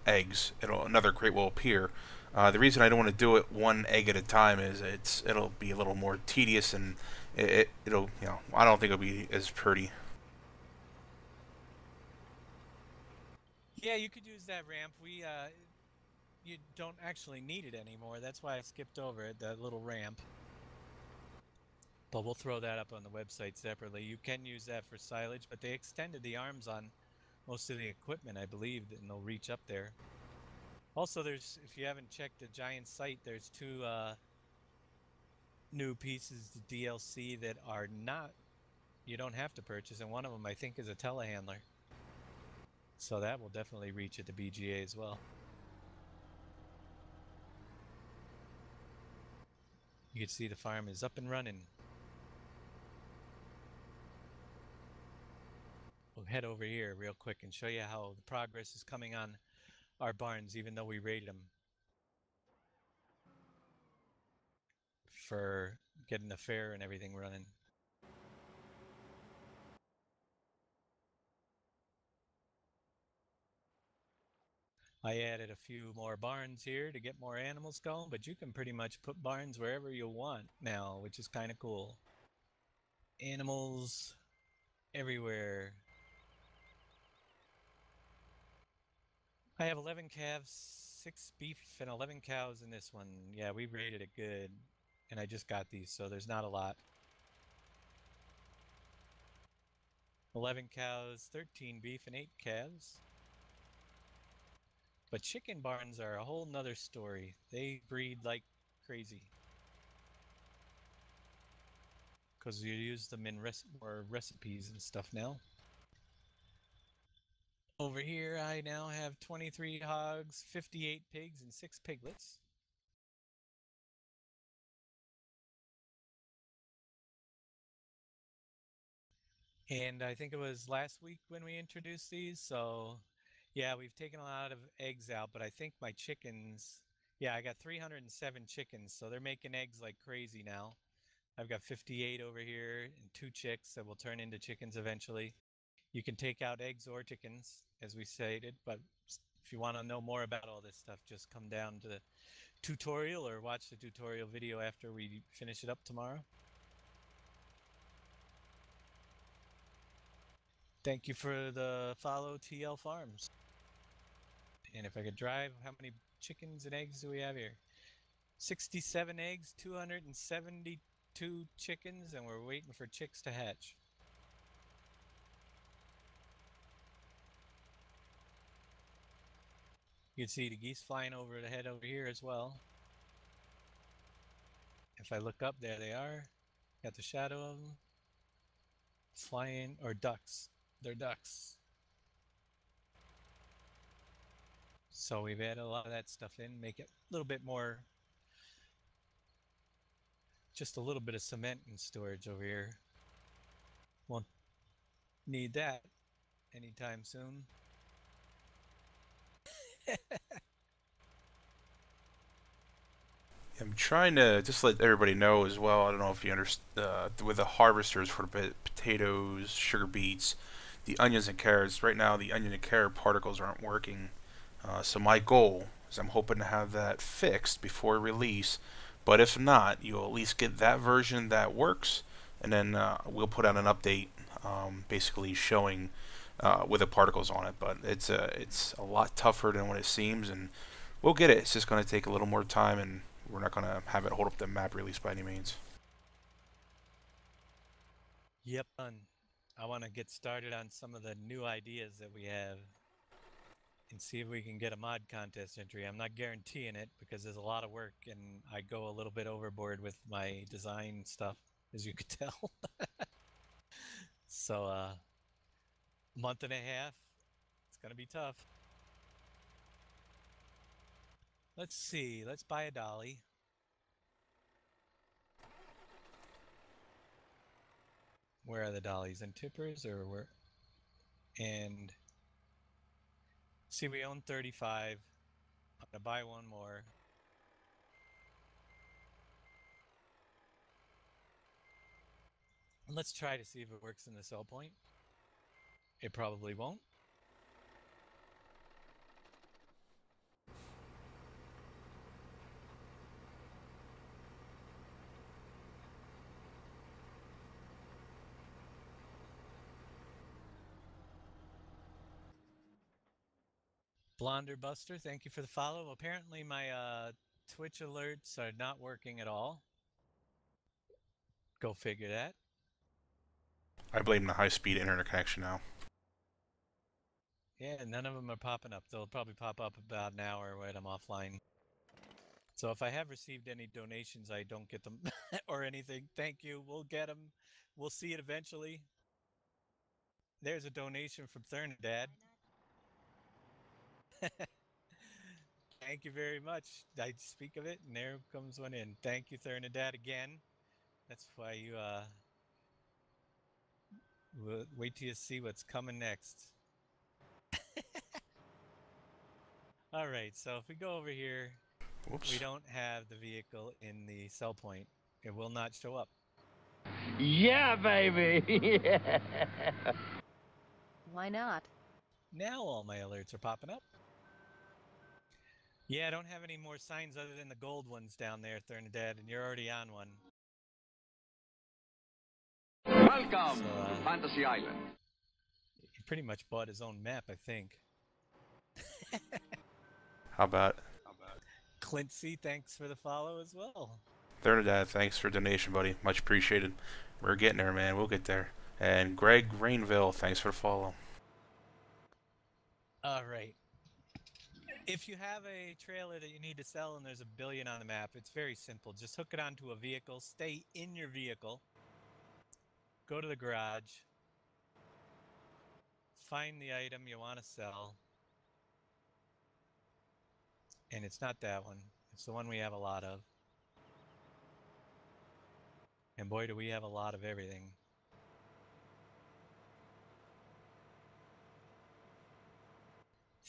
eggs, another crate will appear. The reason I don't want to do it 1 egg at a time is it'll be a little more tedious, and it'll I don't think it'll be as pretty. Yeah, you could use that ramp. You don't actually need it anymore. That's why I skipped over it, that little ramp. But we'll throw that up on the website separately. You can use that for silage, but they extended the arms on most of the equipment, I believe, and they'll reach up there. Also, if you haven't checked the Giant site, there's 2 new pieces of DLC that are you don't have to purchase, and one of them I think is a telehandler. So that will definitely reach at the BGA as well. You can see the farm is up and running. We'll head over here real quick and show you how the progress is coming on our barns, even though we rated them for getting the fair and everything running. I added a few more barns here to get more animals going, but you can pretty much put barns wherever you want now, which is kind of cool. Animals everywhere. I have 11 calves, 6 beef, and 11 cows in this one. Yeah, we rated it good, and I just got these, so there's not a lot. 11 cows, 13 beef, and 8 calves. But chicken barns are a whole nother story. They breed like crazy. Because you use them in more recipes and stuff now. Over here, I now have 23 hogs, 58 pigs, and 6 piglets. And I think it was last week when we introduced these, so yeah, we've taken a lot of eggs out, but I think my chickens, yeah, I got 307 chickens, so they're making eggs like crazy now. I've got 58 over here and 2 chicks that will turn into chickens eventually. You can take out eggs or chickens, as we stated, but if you want to know more about all this stuff, just come down to the tutorial or watch the tutorial video after we finish it up tomorrow. Thank you for the follow, TL Farms. And if I could drive, how many chickens and eggs do we have here? 67 eggs, 272 chickens, and we're waiting for chicks to hatch. You can see the geese flying over the head over here as well. If I look up, there they are. Got the shadow of them. Flying, or ducks. They're ducks. So we've added a lot of that stuff in, make it a little bit more, just a little bit of cement and storage over here. Won't need that anytime soon. I'm trying to just let everybody know as well. I don't know if you understand with the harvesters for the potatoes, sugar beets, the onions and carrots. Right now, the onion and carrot particles aren't working. So my goal is I'm hoping to have that fixed before release. But if not, you'll at least get that version that works, and then we'll put out an update, basically showing with the particles on it. But it's a lot tougher than what it seems, and we'll get it. It's just going to take a little more time, and we're not going to have it hold up the map release by any means. Yep. I want to get started on some of the new ideas that we have and see if we can get a mod contest entry. I'm not guaranteeing it because there's a lot of work and I go a little bit overboard with my design stuff, as you could tell. So, month and a half, it's going to be tough. Let's see. Let's buy a dolly. Where are the dollies? In tippers or where? And see, we own 35. I'm going to buy one more. And let's try to see if it works in the sell point. It probably won't. Blonder Buster, thank you for the follow. Apparently my Twitch alerts are not working at all. Go figure that. I blame the high-speed internet connection now. Yeah, none of them are popping up. They'll probably pop up about an hour when I'm offline. So if I have received any donations, I don't get them or anything. Thank you. We'll get them. We'll see it eventually. There's a donation from Thernadad. Thank you very much. I speak of it, and there comes one in. Thank you, Thernadad, again. That's why you wait till you see what's coming next. All right, so if we go over here, Whoops. we don't have the vehicle in the sell point. It will not show up. Yeah, baby. Why not? Now all my alerts are popping up. Yeah, I don't have any more signs other than the gold ones down there, Thernadad, and you're already on one. Welcome So, to Fantasy Island. He pretty much bought his own map, I think. How about Clincy, thanks for the follow as well. Thernadad, thanks for donation, buddy. Much appreciated. We're getting there, man. We'll get there. And Greg Rainville, thanks for the follow. All right. If you have a trailer that you need to sell and there's a billion on the map, it's very simple. Just hook it onto a vehicle, stay in your vehicle, go to the garage, find the item you want to sell, and it's not that one. It's the one we have a lot of. And boy, do we have a lot of everything.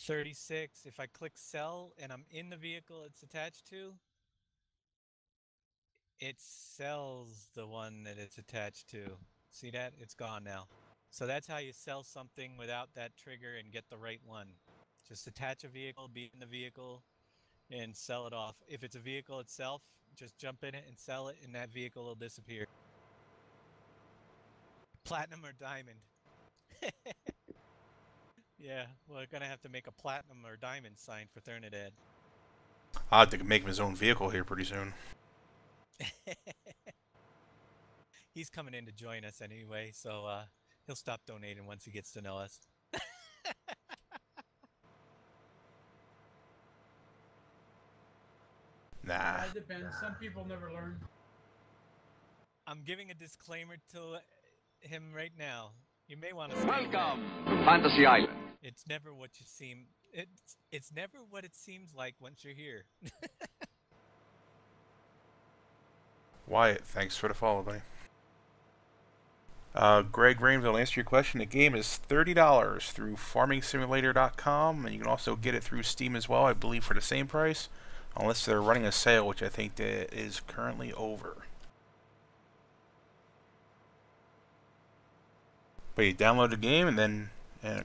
$36. If I click sell and I'm in the vehicle it's attached to, it sells the one that it's attached to. See that? It's gone now. So that's how you sell something without that trigger and get the right one. Just attach a vehicle, be in the vehicle, and sell it off. If it's a vehicle itself, just jump in it and sell it, and that vehicle will disappear. Platinum or diamond? Yeah, we're gonna have to make a platinum or diamond sign for Thernadad. I'll have to make him his own vehicle here pretty soon. He's coming in to join us anyway, so he'll stop donating once he gets to know us. Nah. It depends. Some people never learn. I'm giving a disclaimer to him right now. You may want to stay Welcome away. to Fantasy Island. It's never what you seem. It's never what it seems like once you're here. Wyatt, thanks for the follow, buddy. Greg Rainville, to answer your question, the game is $30 through FarmingSimulator.com, and you can also get it through Steam as well, I believe, for the same price, unless they're running a sale, which I think that is currently over. But you download the game, and then in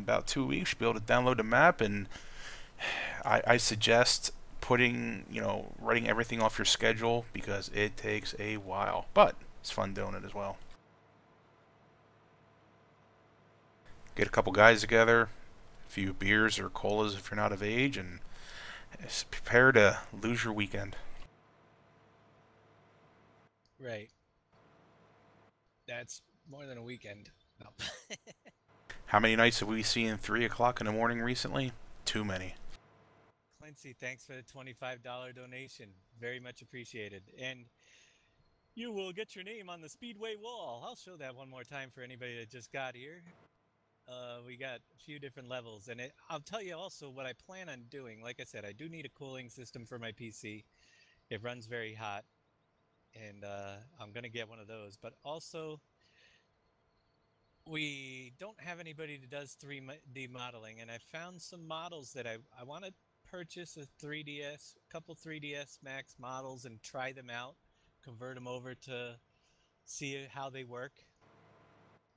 about 2 weeks, you'll be able to download the map, and I suggest writing everything off your schedule because it takes a while, but it's fun doing it as well. Get a couple guys together, a few beers or colas if you're not of age, and prepare to lose your weekend. Right. That's more than a weekend. No. How many nights have we seen 3 o'clock in the morning recently? Too many. Quincy, thanks for the $25 donation. Very much appreciated. And you will get your name on the Speedway wall. I'll show that one more time for anybody that just got here. We got a few different levels, and I'll tell you also what I plan on doing. Like I said, I do need a cooling system for my PC. It runs very hot, and I'm going to get one of those. But also, we don't have anybody that does 3D modeling, and I found some models that I want to purchase a couple 3ds Max models and try them out, convert them over to see how they work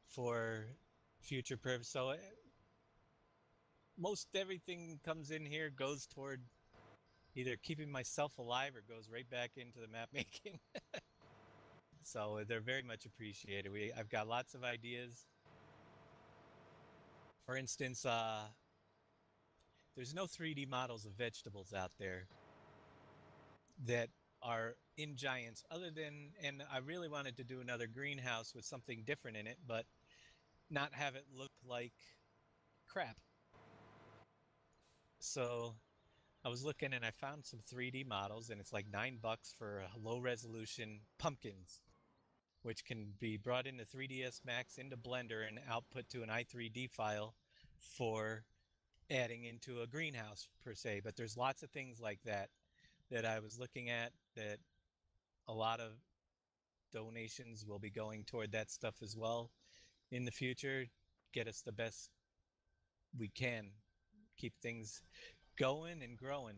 for future purpose. So most everything comes in here goes toward either keeping myself alive or goes right back into the map making. So they're very much appreciated. I've got lots of ideas. For instance, there's no 3D models of vegetables out there that are in giants other than, and I really wanted to do another greenhouse with something different in it, but not have it look like crap. So I was looking and I found some 3D models, and it's like $9 for low resolution pumpkins, which can be brought into 3ds Max into Blender and output to an i3D file for adding into a greenhouse per se. But there's lots of things like that I was looking at, that a lot of donations will be going toward that stuff as well in the future. Get us the best we can, keep things going and growing.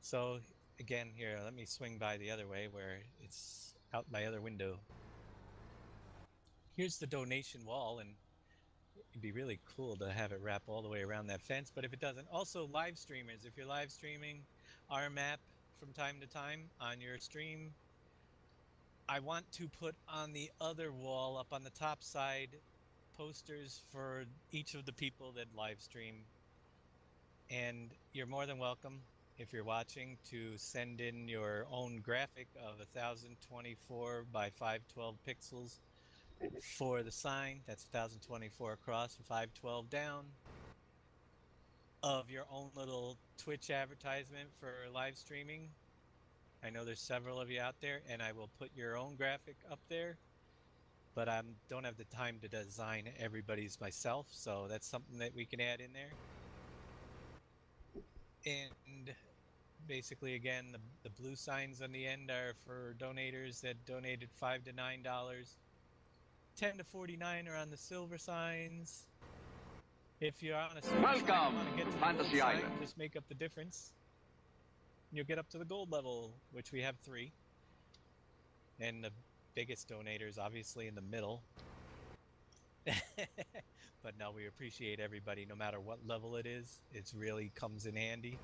So again, here, let me swing by the other way where it's out my other window. Here's the donation wall, and it'd be really cool to have it wrap all the way around that fence, but if it doesn't, also live streamers, if you're live streaming our map from time to time on your stream, I want to put on the other wall up on the top side posters for each of the people that live stream. And you're more than welcome, if you're watching, to send in your own graphic of 1024 by 512 pixels for the sign. That's 1024 across and 512 down, of your own little Twitch advertisement for live streaming. I know there's several of you out there, and I will put your own graphic up there, but I don't have the time to design everybody's myself, so that's something that we can add in there. And basically, again, the blue signs on the end are for donators that donated $5 to $9. $10 to $49 are on the silver signs. If you're on a silver sign, you want to get to the gold sign, just make up the difference. You'll get up to the gold level, which we have 3. And the biggest donor is obviously in the middle. But no, we appreciate everybody, no matter what level it is. It really comes in handy.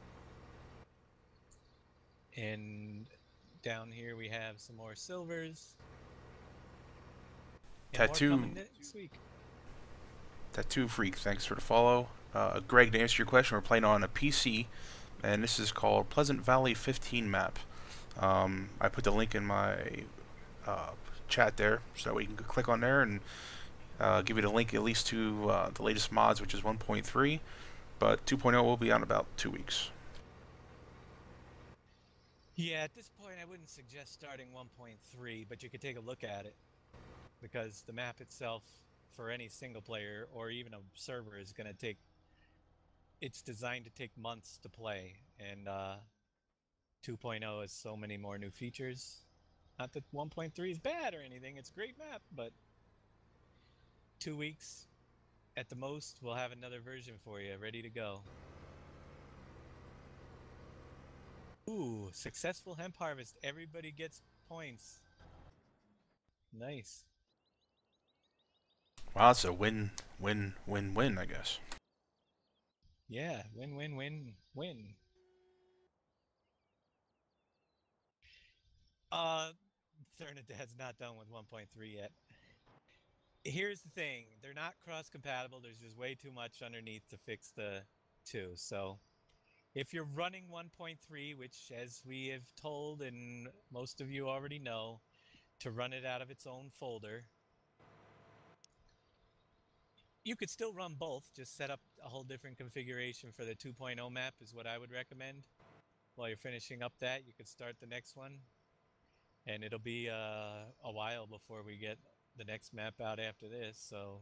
And down here we have some more silvers. And more Tattoo coming next week. Tattoo Freak, thanks for the follow. Greg, to answer your question, we're playing on a PC, and this is called Pleasant Valley 15 map. I put the link in my chat there, so that way you can click on there and give you the link at least to the latest mods, which is 1.3, but 2.0 will be out in about 2 weeks. Yeah, at this point I wouldn't suggest starting 1.3, but you could take a look at it, because the map itself for any single player or even a server is going to take, it's designed to take months to play, and 2.0 has so many more new features. Not that 1.3 is bad or anything, it's a great map, but 2 weeks at the most we'll have another version for you ready to go. Ooh, successful hemp harvest. Everybody gets points. Nice. Wow, it's a win, I guess. Yeah, win, win, win, win. Thernadad's not done with 1.3 yet. Here's the thing. They're not cross-compatible. There's just way too much underneath to fix the two. So if you're running 1.3, which as we have told and most of you already know, to run it out of its own folder, you could still run both. Just set up a whole different configuration for the 2.0 map is what I would recommend. While you're finishing up that, you could start the next one. And it'll be a while before we get the next map out after this. So,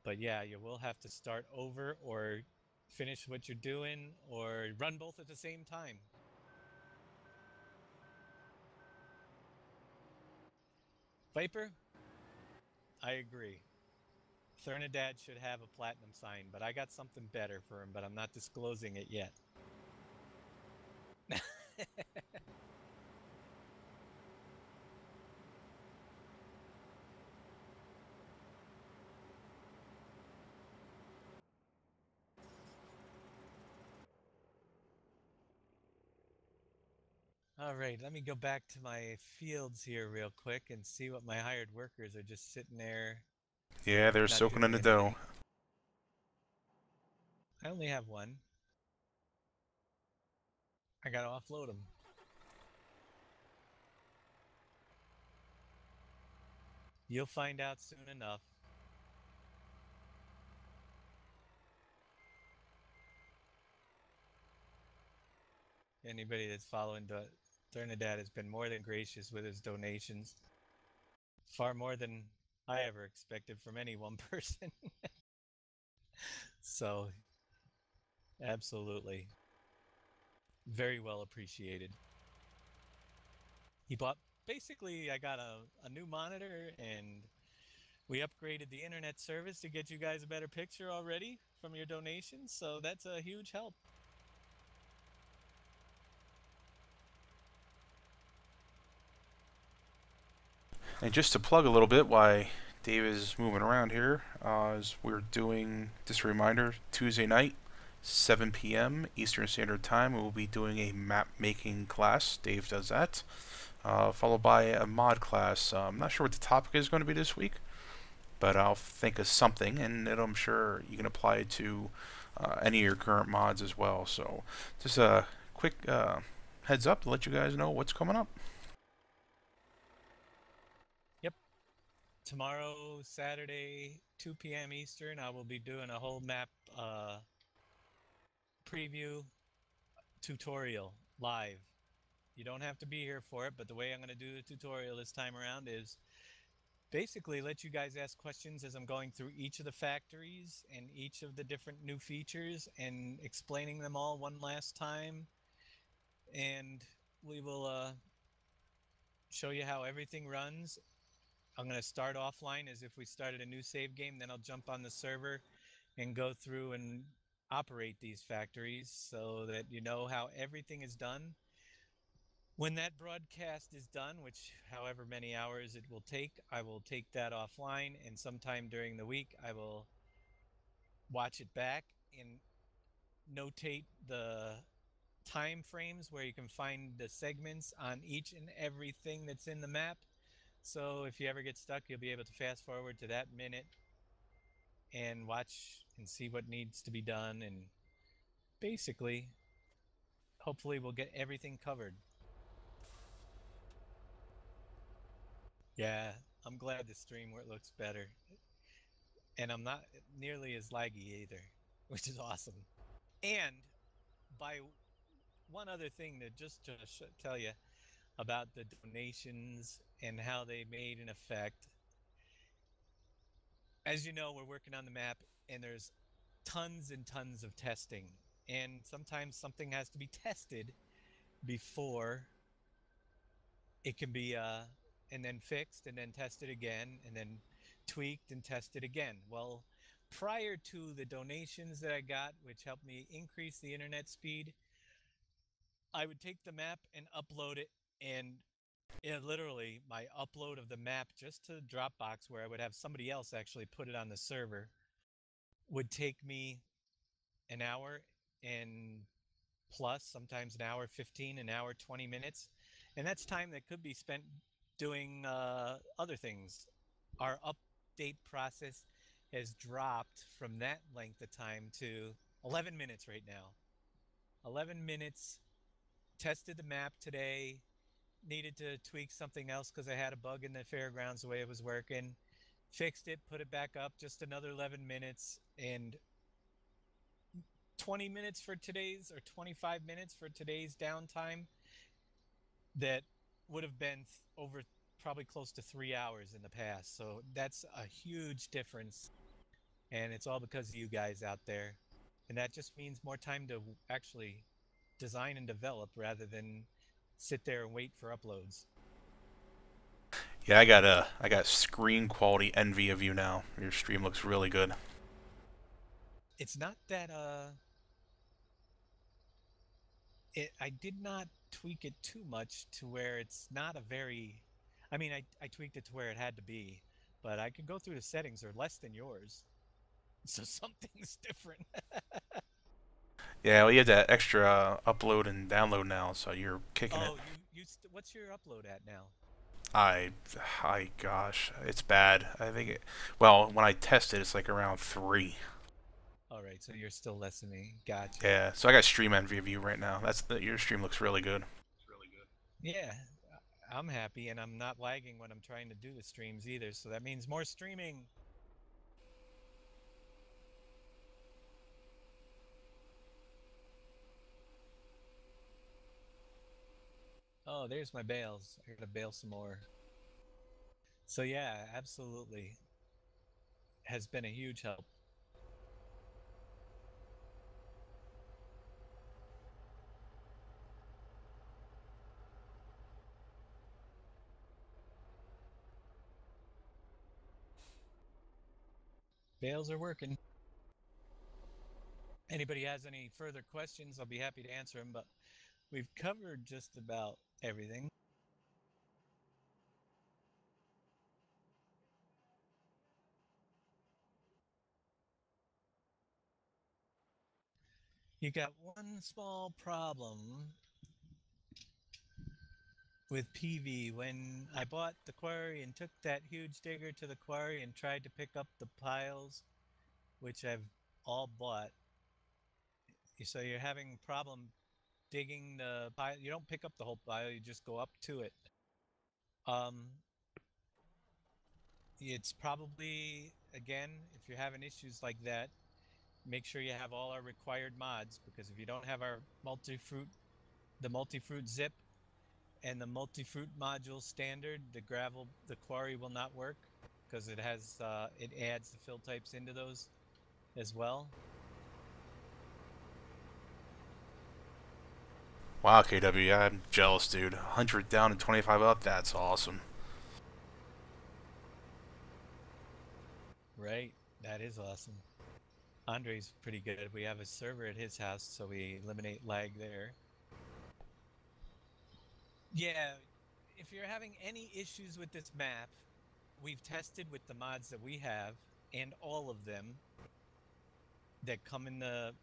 but yeah, you will have to start over or finish what you're doing or run both at the same time. Viper, I agree. Thernadad should have a platinum sign, but I got something better for him, but I'm not disclosing it yet. All right, let me go back to my fields here real quick and see what my hired workers are just sitting there. Yeah, they're Not soaking in doing the anything. dough. I only have one. I gotta offload them. You'll find out soon enough. Anybody that's following Thernadad has been more than gracious with his donations. Far more than I ever expected from any one person. So, absolutely. Very well appreciated. He bought, basically, I got a new monitor and we upgraded the internet service to get you guys a better picture already from your donations. So that's a huge help. And just to plug a little bit why Dave is moving around here, is we're doing, just a reminder, Tuesday night, 7 p.m. Eastern Standard Time, we will be doing a map making class. Dave does that. Followed by a mod class. I'm not sure what the topic is going to be this week, but I'll think of something, and I'm sure you can apply it to any of your current mods as well. So just a quick heads up to let you guys know what's coming up. Yep. Tomorrow, Saturday, 2 p.m. Eastern, I will be doing a whole map preview tutorial live. You don't have to be here for it, but the way I'm going to do the tutorial this time around is basically let you guys ask questions as I'm going through each of the factories and each of the different new features and explaining them all one last time. And we will show you how everything runs. I'm going to start offline as if we started a new save game, then I'll jump on the server and go through and operate these factories so that you know how everything is done. When that broadcast is done, which however many hours it will take, I will take that offline, and sometime during the week I will watch it back and notate the time frames where you can find the segments on each and everything that's in the map So if you ever get stuck, you'll be able to fast forward to that minute and watch and see what needs to be done. And basically, hopefully we'll get everything covered. Yeah, I'm glad the stream looks better. And I'm not nearly as laggy either, which is awesome. And by one other thing that just to tell you about the donations and how they made an effect. As you know, we're working on the map and there's tons and tons of testing. And sometimes something has to be tested before it can be and then fixed and then tested again and then tweaked and tested again. Well, prior to the donations that I got, which helped me increase the internet speed, I would take the map and upload it, and literally my upload of the map just to Dropbox, where I would have somebody else actually put it on the server, would take me an hour and plus, sometimes an hour 15, an hour 20 minutes. And that's time that could be spent doing other things. Our update process has dropped from that length of time to 11 minutes right now. 11 minutes. Tested the map today. Needed to tweak something else because I had a bug in the Fairgrounds the way it was working. Fixed it, put it back up, just another 11 minutes, and 20 minutes for today's, or 25 minutes for today's downtime that would have been over probably close to 3 hours in the past. So that's a huge difference, and it's all because of you guys out there. And that just means more time to actually design and develop rather than sit there and wait for uploads. Yeah, I got screen quality envy of you now. Your stream looks really good. It's not that I did not tweak it too much to where it's not a very, I mean, I tweaked it to where it had to be, but I could go through the settings, they're less than yours. So something's different. Yeah, well, you have that extra upload and download now, so you're kicking it. Oh, what's your upload at now? Gosh, it's bad. I think well, when I test it, it's like around 3. All right, so you're still less than me. Gotcha. Yeah, so I got stream envy of you right now. Your stream looks really good. Yeah, I'm happy, and I'm not lagging when I'm trying to do the streams either, so that means more streaming. Oh, there's my bales. I gotta bale some more. So yeah, absolutely. Has been a huge help. Bales are working. Anybody has any further questions, I'll be happy to answer them, but we've covered just about everything. You got one small problem with PV. When I bought the quarry and took that huge digger to the quarry and tried to pick up the piles, which I've all bought, so you're having a problem digging the pile. You don't pick up the whole pile, you just go up to it. It's probably, again, if you're having issues like that, make sure you have all our required mods, because if you don't have our the multi-fruit zip and the multi-fruit module standard, the quarry will not work, because it has it adds the fill types into those as well. Wow, KW, yeah, I'm jealous, dude. 100 down and 25 up, that's awesome. Right, that is awesome. Andre's pretty good. We have a server at his house, so we eliminate lag there. Yeah, if you're having any issues with this map, we've tested with the mods that we have, and all of them that come in the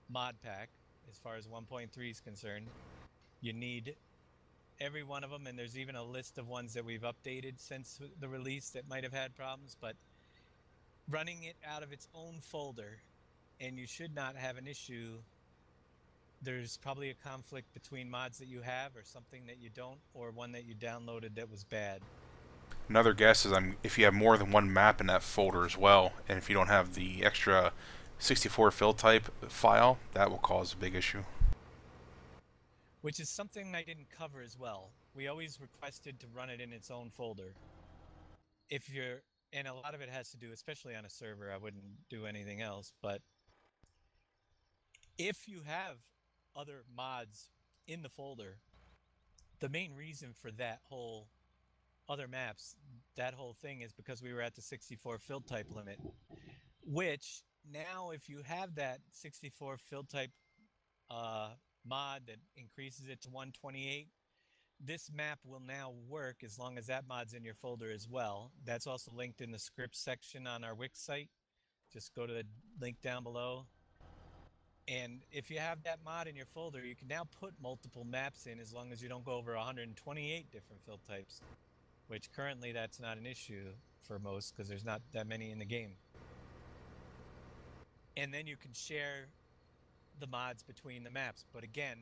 mod pack, as far as 1.3 is concerned. You need every one of them, and there's even a list of ones that we've updated since the release that might have had problems, but running it out of its own folder, and you should not have an issue. There's probably a conflict between mods that you have or something that you don't, or one that you downloaded that was bad. Another guess is if you have more than one map in that folder as well, and if you don't have the extra 64 fill type file, that will cause a big issue. Which is something I didn't cover as well. We always requested to run it in its own folder. And a lot of it has to do, especially on a server, I wouldn't do anything else, but if you have other mods in the folder, the main reason for that whole other maps, that whole thing is because we were at the 64 fill type limit, which now if you have that 64 fill type mod that increases it to 128, this map will now work as long as that mod's in your folder as well. That's also linked in the scripts section on our Wix site. Just go to the link down below. And if you have that mod in your folder, you can now put multiple maps in as long as you don't go over 128 different fill types, which currently that's not an issue for most because there's not that many in the game. And then you can share the mods between the maps. But again,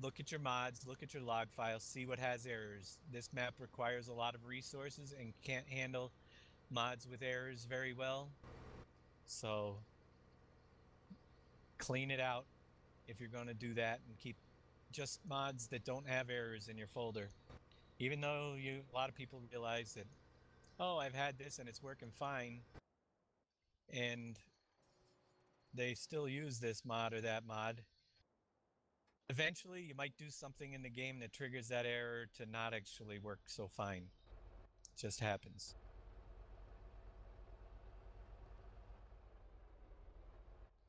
look at your mods, look at your log files, see what has errors. This map requires a lot of resources and can't handle mods with errors very well. So clean it out if you're going to do that and keep just mods that don't have errors in your folder. Even though a lot of people realize that, oh, I've had this and it's working fine, and they still use this mod or that mod. Eventually, you might do something in the game that triggers that error to not actually work so fine. It just happens.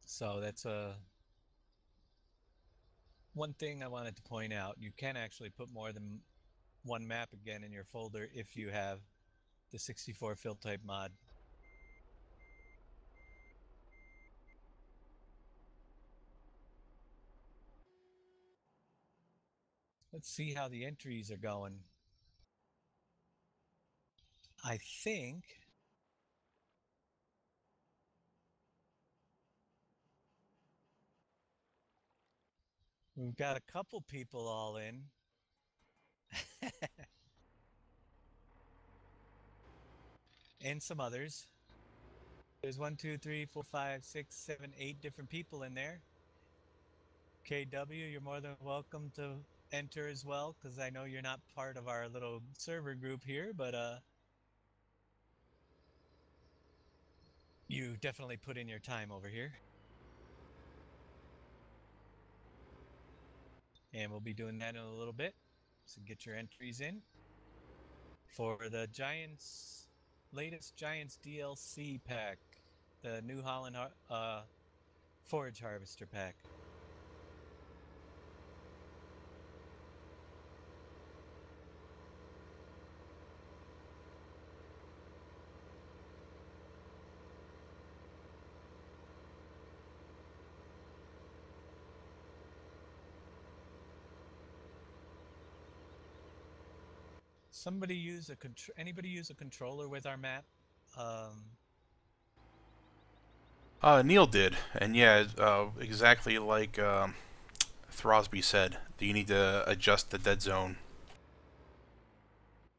So that's one thing I wanted to point out. You can actually put more than one map again in your folder if you have the 64 fill type mod. Let's see how the entries are going. I think we've got a couple people all in. And some others. There's 1, 2, 3, 4, 5, 6, 7, 8 different people in there. KW, you're more than welcome to enter as well, because I know you're not part of our little server group here, but you definitely put in your time over here. And we'll be doing that in a little bit. So get your entries in for the latest Giants DLC pack, the New Holland Forage Harvester pack. Anybody use a controller with our map? Neil did, and yeah, exactly like Throsby said, you need to adjust the dead zone.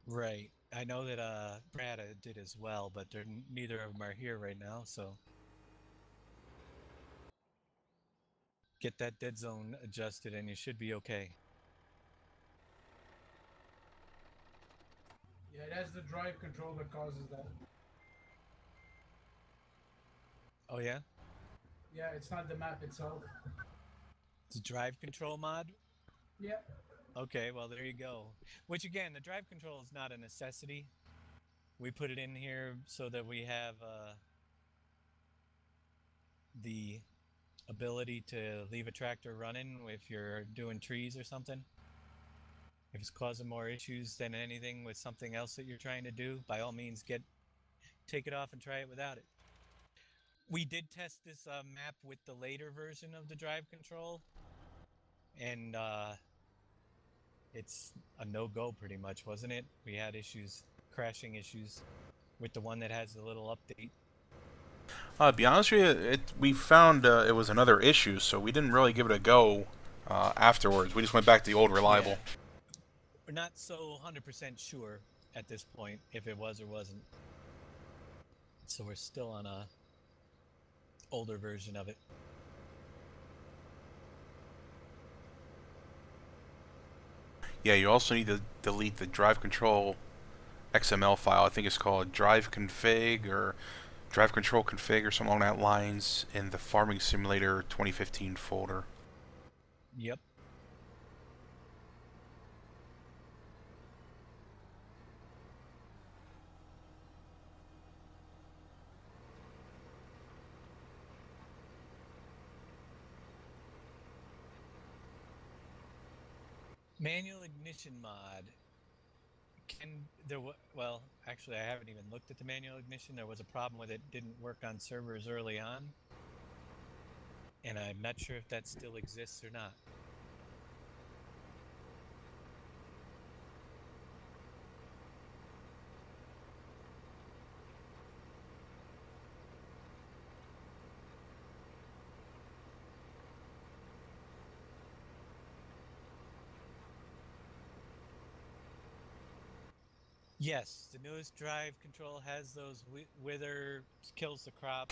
Right. I know that Brad did as well, but neither of them are here right now, so get that dead zone adjusted and you should be okay. Yeah, that's the drive control that causes that. Oh yeah? Yeah, it's not the map itself. It's a drive control mod? Yeah. Okay, well there you go. Which again, the drive control is not a necessity. We put it in here so that we have the ability to leave a tractor running if you're doing trees or something. If it's causing more issues than anything with something else that you're trying to do, by all means take it off and try it without it. We did test this map with the later version of the drive control, and it's a no-go pretty much, wasn't it? We had issues, crashing issues with the one that has the little update. To be honest with you, we found it was another issue, so we didn't really give it a go afterwards. We just went back to the old reliable. Yeah. We're not so 100% sure at this point if it was or wasn't. So we're still on a older version of it. Yeah, you also need to delete the drive control XML file. I think it's called drive config or drive control config or something along that lines in the Farming Simulator 2015 folder. Yep. Manual ignition mod. Well, actually, I haven't even looked at the manual ignition. There was a problem with it. Didn't work on servers early on. And I'm not sure if that still exists or not. Yes, the newest drive control has those wither kills the crop.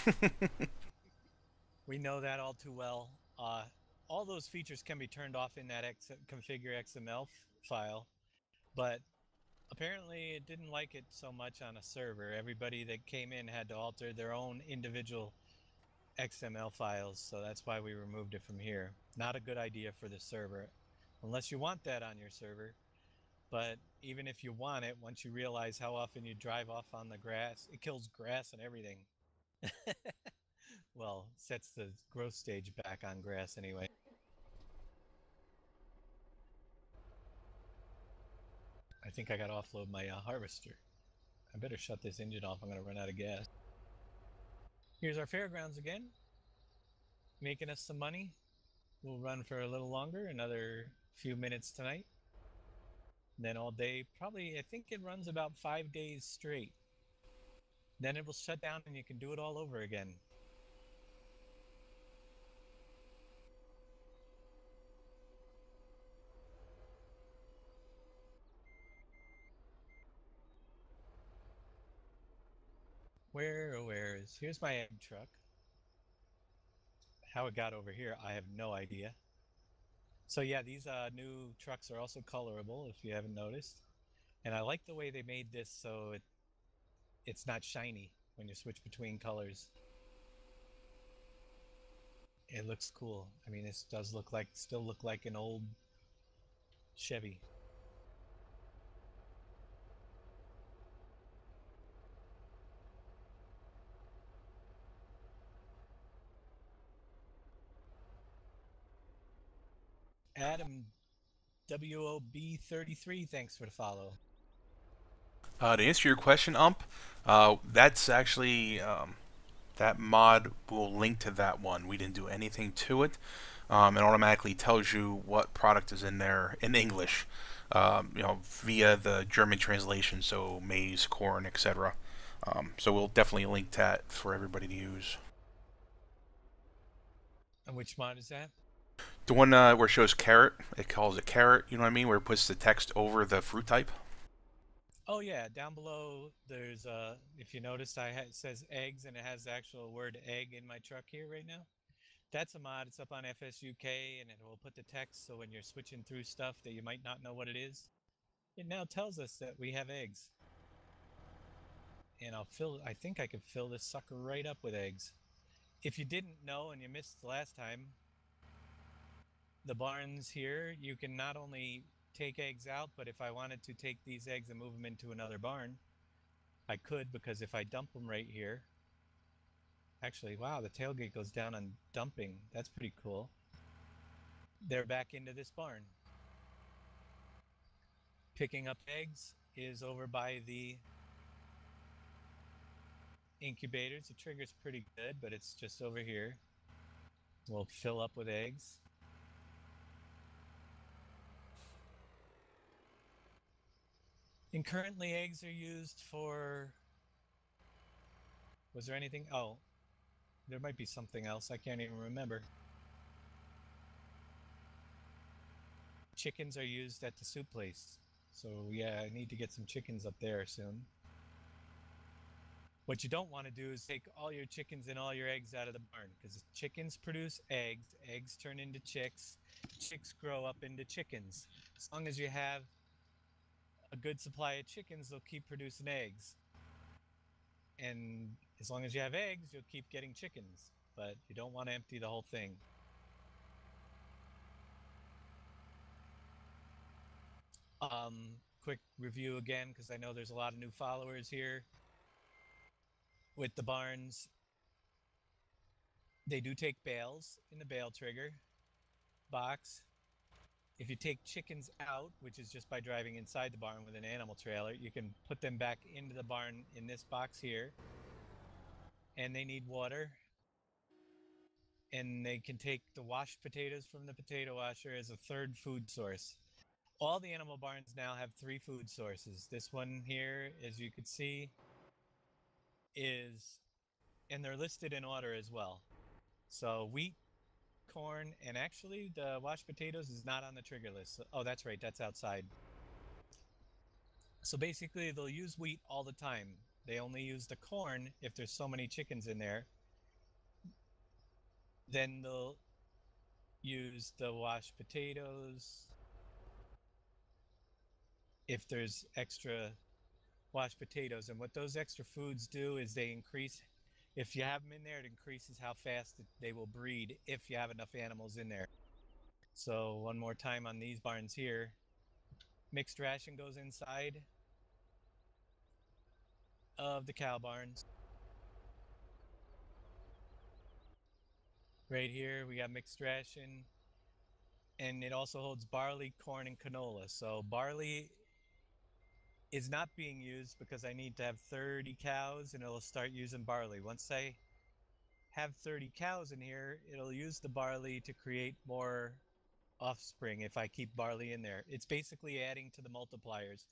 We know that all too well. All those features can be turned off in that configure XML file, but apparently it didn't like it so much on a server. Everybody that came in had to alter their own individual XML files, so that's why we removed it from here. Not a good idea for the server, unless you want that on your server. But even if you want it, once you realize how often you drive off on the grass, it kills grass and everything. Well, sets the growth stage back on grass anyway. I think I got to offload my harvester. I better shut this engine off. I'm going to run out of gas. Here's our fairgrounds again, making us some money. We'll run for a little longer, another few minutes tonight. And then all day, probably, I think it runs about 5 days straight. Then it will shut down and you can do it all over again. Here's my egg truck. How it got over here, I have no idea. So yeah, these new trucks are also colorable, if you haven't noticed. And I like the way they made this so it's not shiny when you switch between colors. It looks cool. I mean, this does still look like an old Chevy. Adam WOB33, thanks for the follow. To answer your question, that's actually that mod will link to that one. We didn't do anything to it. It automatically tells you what product is in there in English, via the German translation, so maize, corn, etc. So we'll definitely link that for everybody to use. And which mod is that? The one where it shows carrot, it calls it carrot, you know what I mean, where it puts the text over the fruit type. Oh yeah, down below there's if you notice, it says eggs and it has the actual word egg in my truck here right now. That's a mod. It's up on FSUK and it will put the text so when you're switching through stuff that you might not know what it is, it now tells us that we have eggs. And I think I could fill this sucker right up with eggs. If you didn't know and you missed the last time, the barns here, you can not only take eggs out, but if I wanted to take these eggs and move them into another barn, I could, because if I dump them right here, actually, wow, the tailgate goes down on dumping. That's pretty cool. They're back into this barn. Picking up eggs is over by the incubators. The trigger's pretty good, but it's just over here. We'll fill up with eggs. And currently eggs are used for... Was there anything? Oh, there might be something else. I can't even remember. Chickens are used at the soup place. So yeah, I need to get some chickens up there soon. What you don't want to do is take all your chickens and all your eggs out of the barn, because chickens produce eggs, eggs turn into chicks, chicks grow up into chickens. As long as you have a good supply of chickens, they'll keep producing eggs. And as long as you have eggs, you'll keep getting chickens, but you don't want to empty the whole thing. Quick review again, because I know there's a lot of new followers here. With the barns, they do take bales in the bale trigger box. If you take chickens out, which is just by driving inside the barn with an animal trailer, you can put them back into the barn in this box here. And they need water. And they can take the washed potatoes from the potato washer as a third food source. All the animal barns now have 3 food sources. This one here, as you can see, is, and they're listed in order as well. So wheat, corn, and actually the washed potatoes is not on the trigger list. So, oh, that's right, that's outside. So basically they'll use wheat all the time. They only use the corn if there's so many chickens in there. Then they'll use the washed potatoes if there's extra washed potatoes. And what those extra foods do is they increase, if you have them in there, it increases how fast they will breed if you have enough animals in there. So one more time on these barns here, mixed ration goes inside of the cow barns. Right here we got mixed ration, and it also holds barley, corn, and canola. So barley is not being used because I need to have 30 cows and it'll start using barley. Once I have 30 cows in here, it'll use the barley to create more offspring if I keep barley in there. It's basically adding to the multipliers.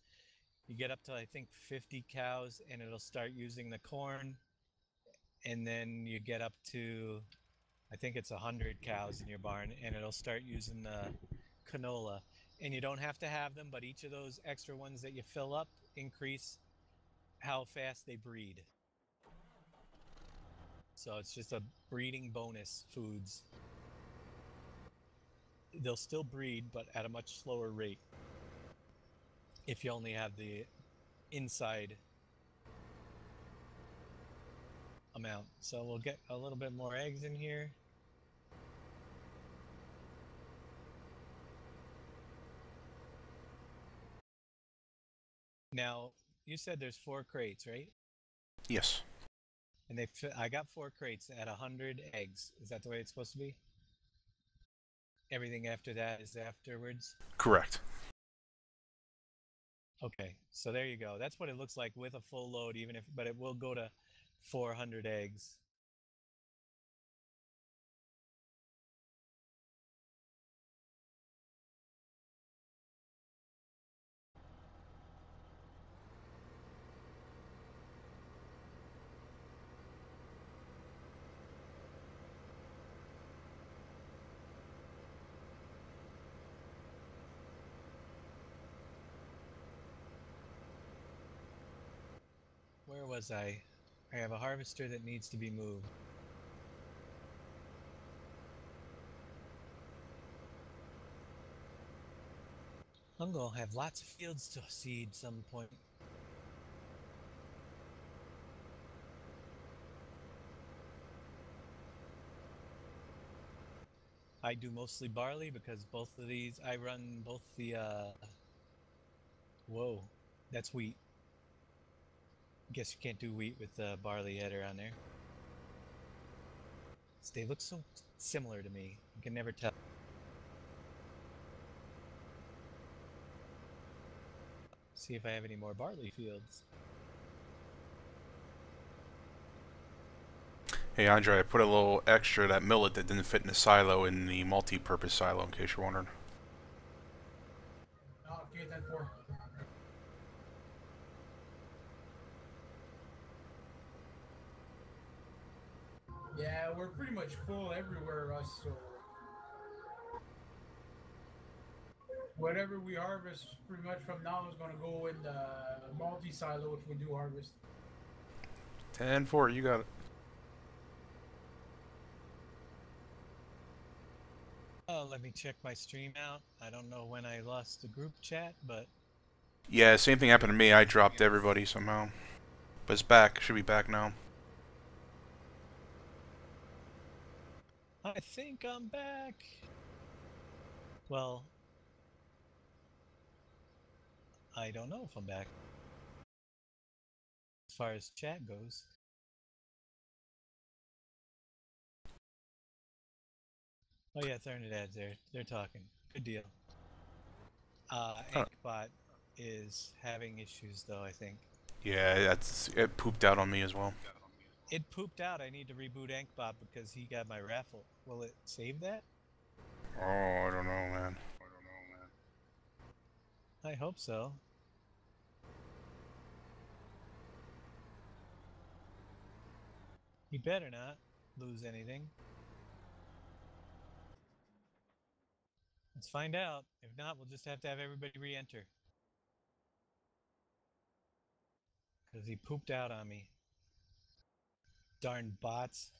You get up to, I think, 50 cows and it'll start using the corn, and then you get up to, I think it's 100 cows in your barn and it'll start using the canola. And you don't have to have them, but each of those extra ones that you fill up increase how fast they breed. So it's just a breeding bonus foods. They'll still breed, but at a much slower rate if you only have the inside amount. So we'll get a little bit more eggs in here. Now, you said there's 4 crates, right? Yes. And I got 4 crates at 100 eggs. Is that the way it's supposed to be? Everything after that is afterwards? Correct. Okay, so there you go. That's what it looks like with a full load, even if, but it will go to 400 eggs. Where was I? I have a harvester that needs to be moved. I'm going to have lots of fields to seed some point. I do mostly barley because both of these, I run both the, whoa, that's wheat. Guess you can't do wheat with the barley header on there. They look so similar to me. You can never tell. See if I have any more barley fields. Hey Andre, I put a little extra of that millet that didn't fit in the silo in the multi-purpose silo, in case you're wondering. Okay, 10-4. we're pretty much full everywhere, us. So whatever we harvest, pretty much from now, is going to go in the multi-silo if we do harvest. 10-4, you got it. Oh, let me check my stream out. I don't know when I lost the group chat, but Yeah, same thing happened to me. I dropped everybody somehow. But it's back. Should be back now. I think I'm back. Well, I don't know if I'm back. As far as chat goes. Oh yeah, Thernadad's there. They're talking. Good deal. Ankbot is having issues though, I think. Yeah, it pooped out on me as well. It pooped out. I need to reboot Ankbot because he got my raffle. Will it save that? Oh, I don't know, man. I hope so. He better not lose anything. Let's find out. If not, we'll just have to have everybody re-enter. Because he pooped out on me. Darn bots.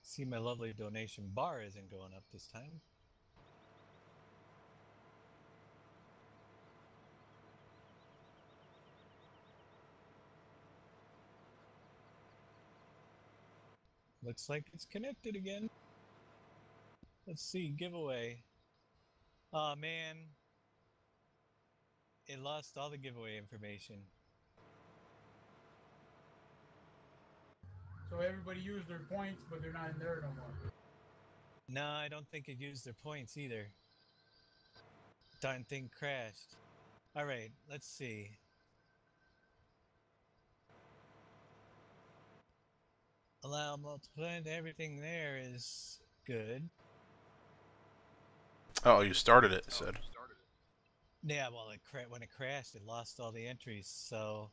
See, my lovely donation bar isn't going up this time. Looks like it's connected again. Let's see, giveaway. Oh man. It lost all the giveaway information. So everybody used their points, but they're not in there no more. No, I don't think it used their points either. Darn thing crashed. Alright, let's see. Allow multiple, everything there is good. Oh, you started it, it said. Yeah, well, when it crashed, it lost all the entries. So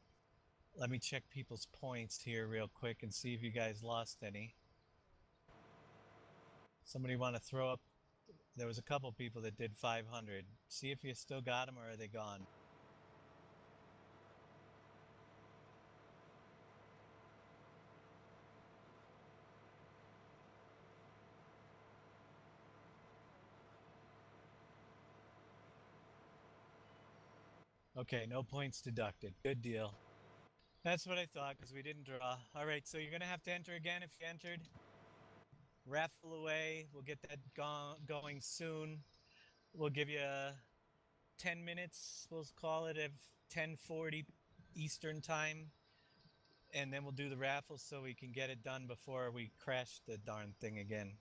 let me check people's points here real quick and see if you guys lost any. Somebody want to throw up? There was a couple people that did 500. See if you still got them or are they gone? Okay, no points deducted. Good deal. That's what I thought because we didn't draw. All right, so you're going to have to enter again if you entered. Raffle away. We'll get that going soon. We'll give you 10 minutes. We'll call it at 10:40 Eastern time. And then we'll do the raffle so we can get it done before we crash the darn thing again.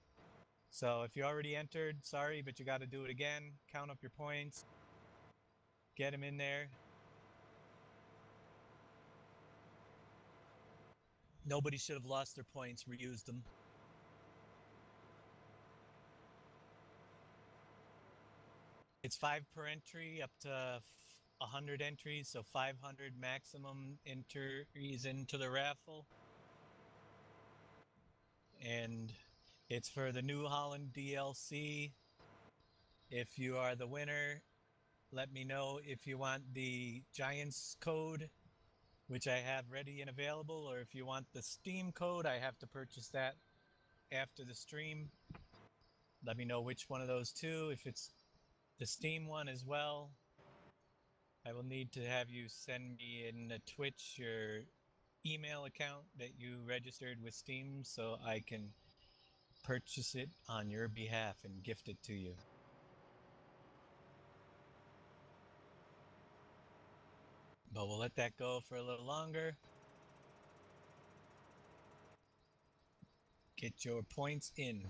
So if you already entered, sorry, but you got to do it again. Count up your points. Get them in there. Nobody should have lost their points. Reused them. It's 5 per entry, up to 100 entries, so 500 maximum entries into the raffle. And it's for the New Holland DLC. If you are the winner, let me know if you want the Giants code, which I have ready and available, or if you want the Steam code, I have to purchase that after the stream. Let me know which one of those two. If it's the Steam one as well, I will need to have you send me in the Twitch your email account that you registered with Steam so I can purchase it on your behalf and gift it to you. But we'll let that go for a little longer. Get your points in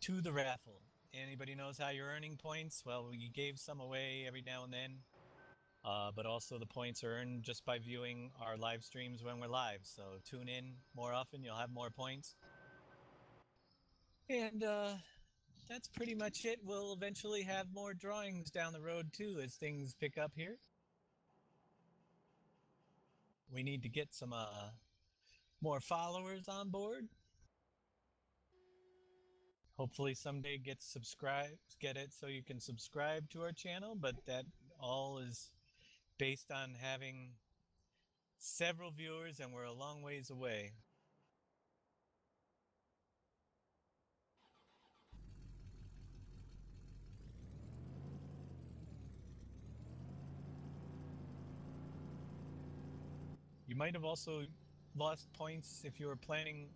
to the raffle. Anybody knows how you're earning points? Well, we gave some away every now and then. But also the points are earned just by viewing our live streams when we're live. So tune in more often, you'll have more points. And that's pretty much it. We'll eventually have more drawings down the road too as things pick up here. We need to get some more followers on board. Hopefully someday get it so you can subscribe to our channel, but that all is based on having several viewers, and we're a long ways away. You might have also lost points if you were planting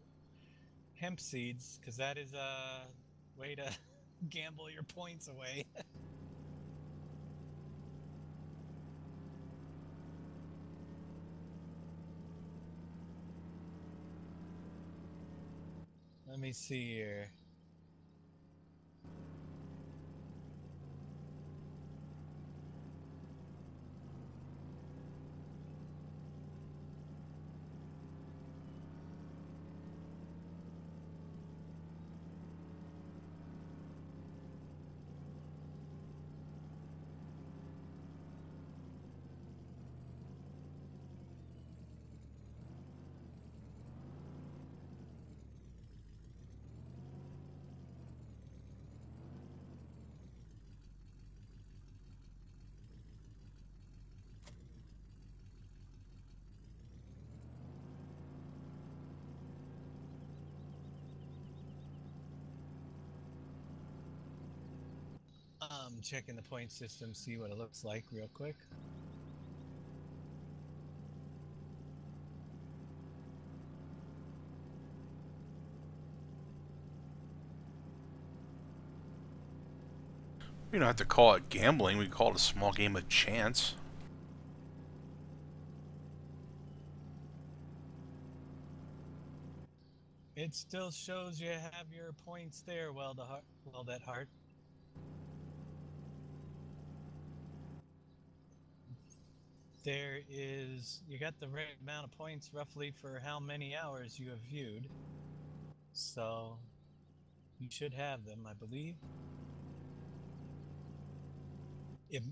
hemp seeds, because that is a way to gamble your points away. Let me see here. Checking the point system, see what it looks like real quick. We don't have to call it gambling. We call it a small game of chance. It still shows you have your points there. Well, that heart. There is, you got the right amount of points roughly for how many hours you have viewed. So you should have them, I believe. If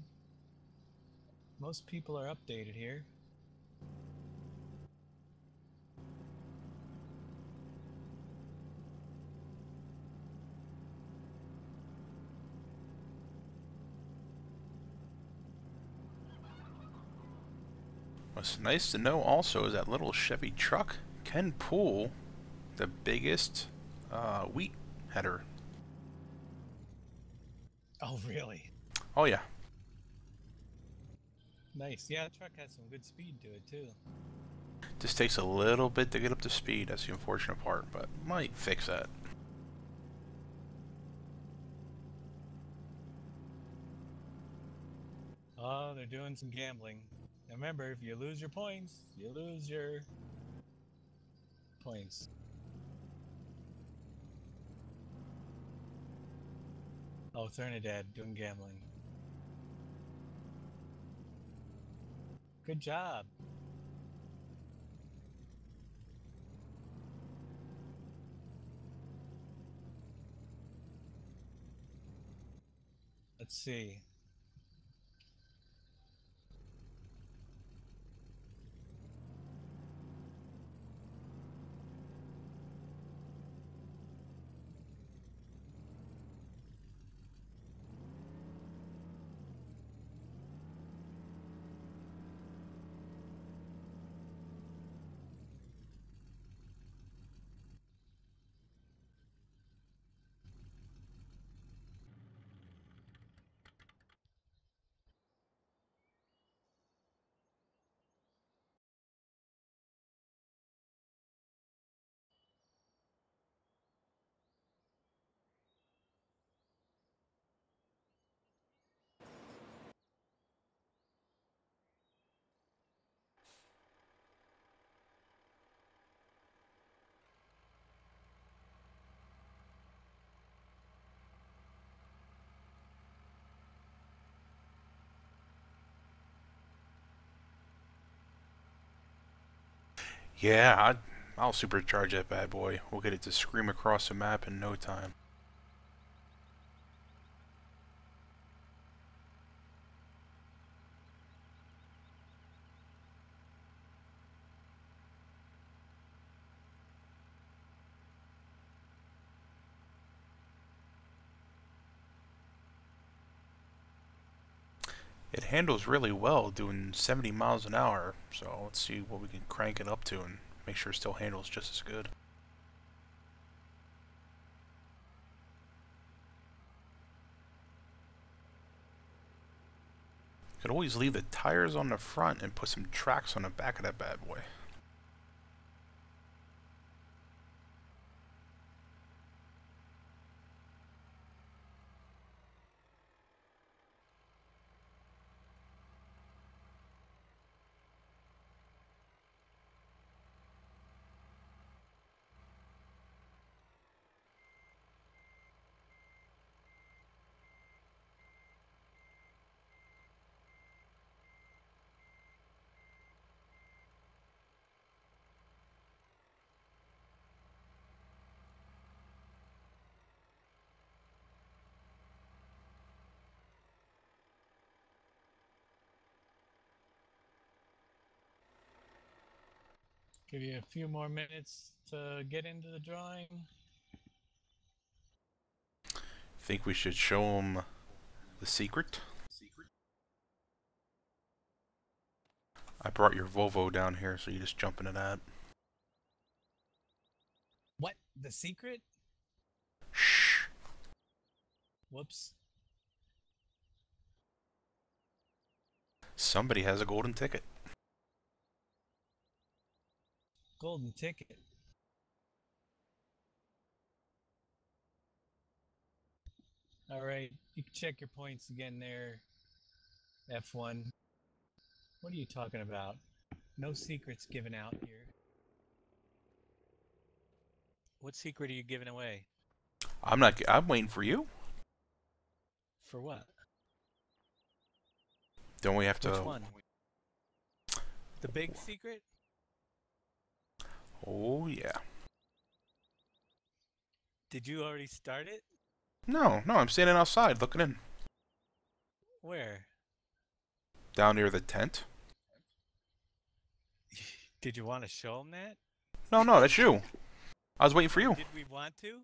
most people are updated here. What's nice to know also is that little Chevy truck can pull the biggest wheat header. Oh, really? Oh yeah. Nice. Yeah, the truck has some good speed to it too. Just takes a little bit to get up to speed. That's the unfortunate part, but might fix that. Oh, they're doing some gambling. Now remember, if you lose your points, you lose your points. Oh, Thernadad doing gambling. Good job. Let's see. Yeah, I'll supercharge that bad boy. We'll get it to scream across the map in no time. It handles really well doing 70 miles an hour, so let's see what we can crank it up to and make sure it still handles just as good. Could always leave the tires on the front and put some tracks on the back of that bad boy. Give you a few more minutes to get into the drawing. Think we should show them the secret? I brought your Volvo down here, so you just jump into that. What? The secret? Shh. Whoops. Somebody has a golden ticket. Golden ticket. All right, you can check your points again there, F1. What are you talking about? No secrets given out here. What secret are you giving away? I'm waiting for you. For what? Don't we have to... Which one? The big secret? Oh, yeah. Did you already start it? No, I'm standing outside looking in. Where? Down near the tent. Did you want to show them that? No, that's you. I was waiting for you. Did we want to?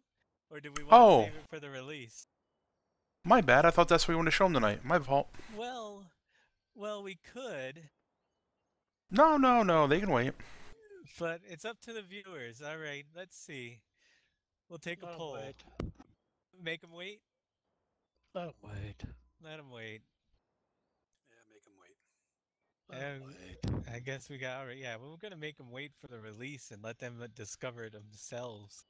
Or did we want Oh. to save it for the release? My bad, I thought that's what we wanted to show them tonight. My fault. Well, we could, No, they can wait. but it's up to the viewers. All right, let's see. We'll take a Let 'em poll. wait. Make them wait? Let 'em wait. Let them wait. Yeah, make them wait. Let 'em Um, wait. I guess we got, all right, yeah, well, we're going to make them wait for the release and let them discover it themselves.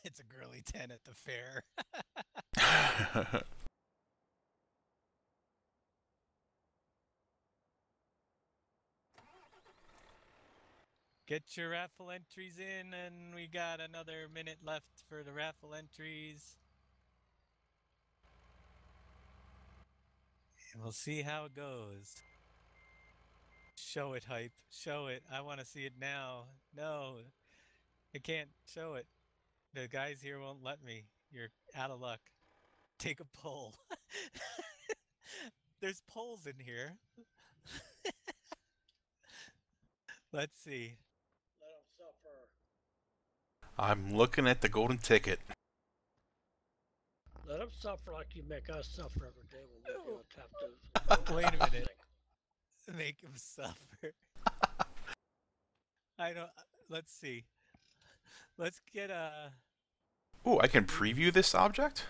It's a girly 10 at the fair. Get your raffle entries in, and we got another minute left for the raffle entries. And we'll see how it goes. Show it, hype. Show it. I want to see it now. No, I can't show it. The guys here won't let me. You're out of luck. Take a poll. There's polls in here. Let's see. Let 'em suffer. I'm looking at the golden ticket. Let 'em suffer like you make us suffer every day when we do attempted. Wait a minute. Make him suffer. I don't. Let's see. Let's get a. Ooh, I can preview this object?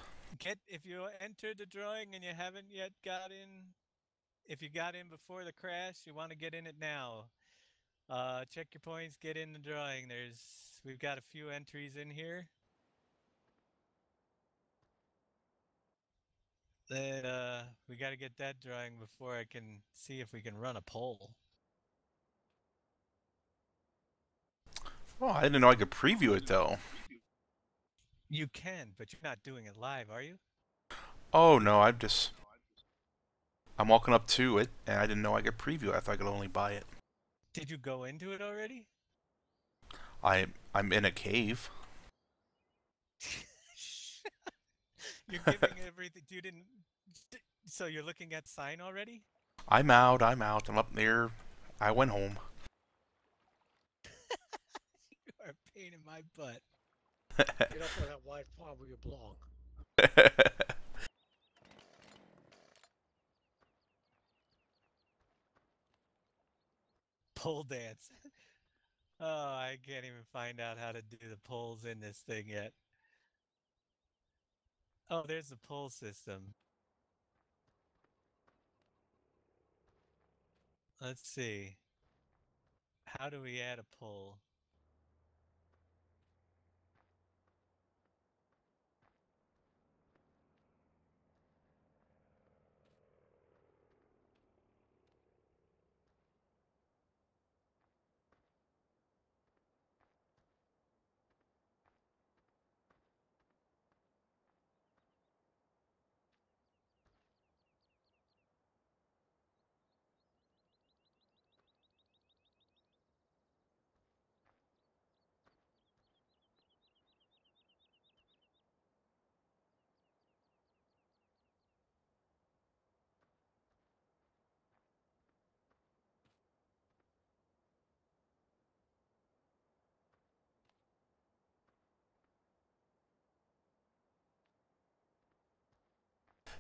If you entered the drawing and you haven't yet got in. If you got in before the crash, you want to get in it now. Check your points. Get in the drawing. We've got a few entries in here. Then we got to get that drawing before I can see if we can run a poll. Oh, I didn't know I could preview it though. You can, but you're not doing it live, are you? Oh no, I'm walking up to it, and I didn't know I could preview it. I thought I could only buy it. Did you go into it already? I'm in a cave. You're giving everything. You didn't. So you're looking at sign already? I'm out. I'm up there. I went home. You are a pain in my butt. Get up on that wide farm where you belong. Pole dance. Oh, I can't even find out how to do the poles in this thing yet. Oh, there's the pole system. Let's see. How do we add a pole?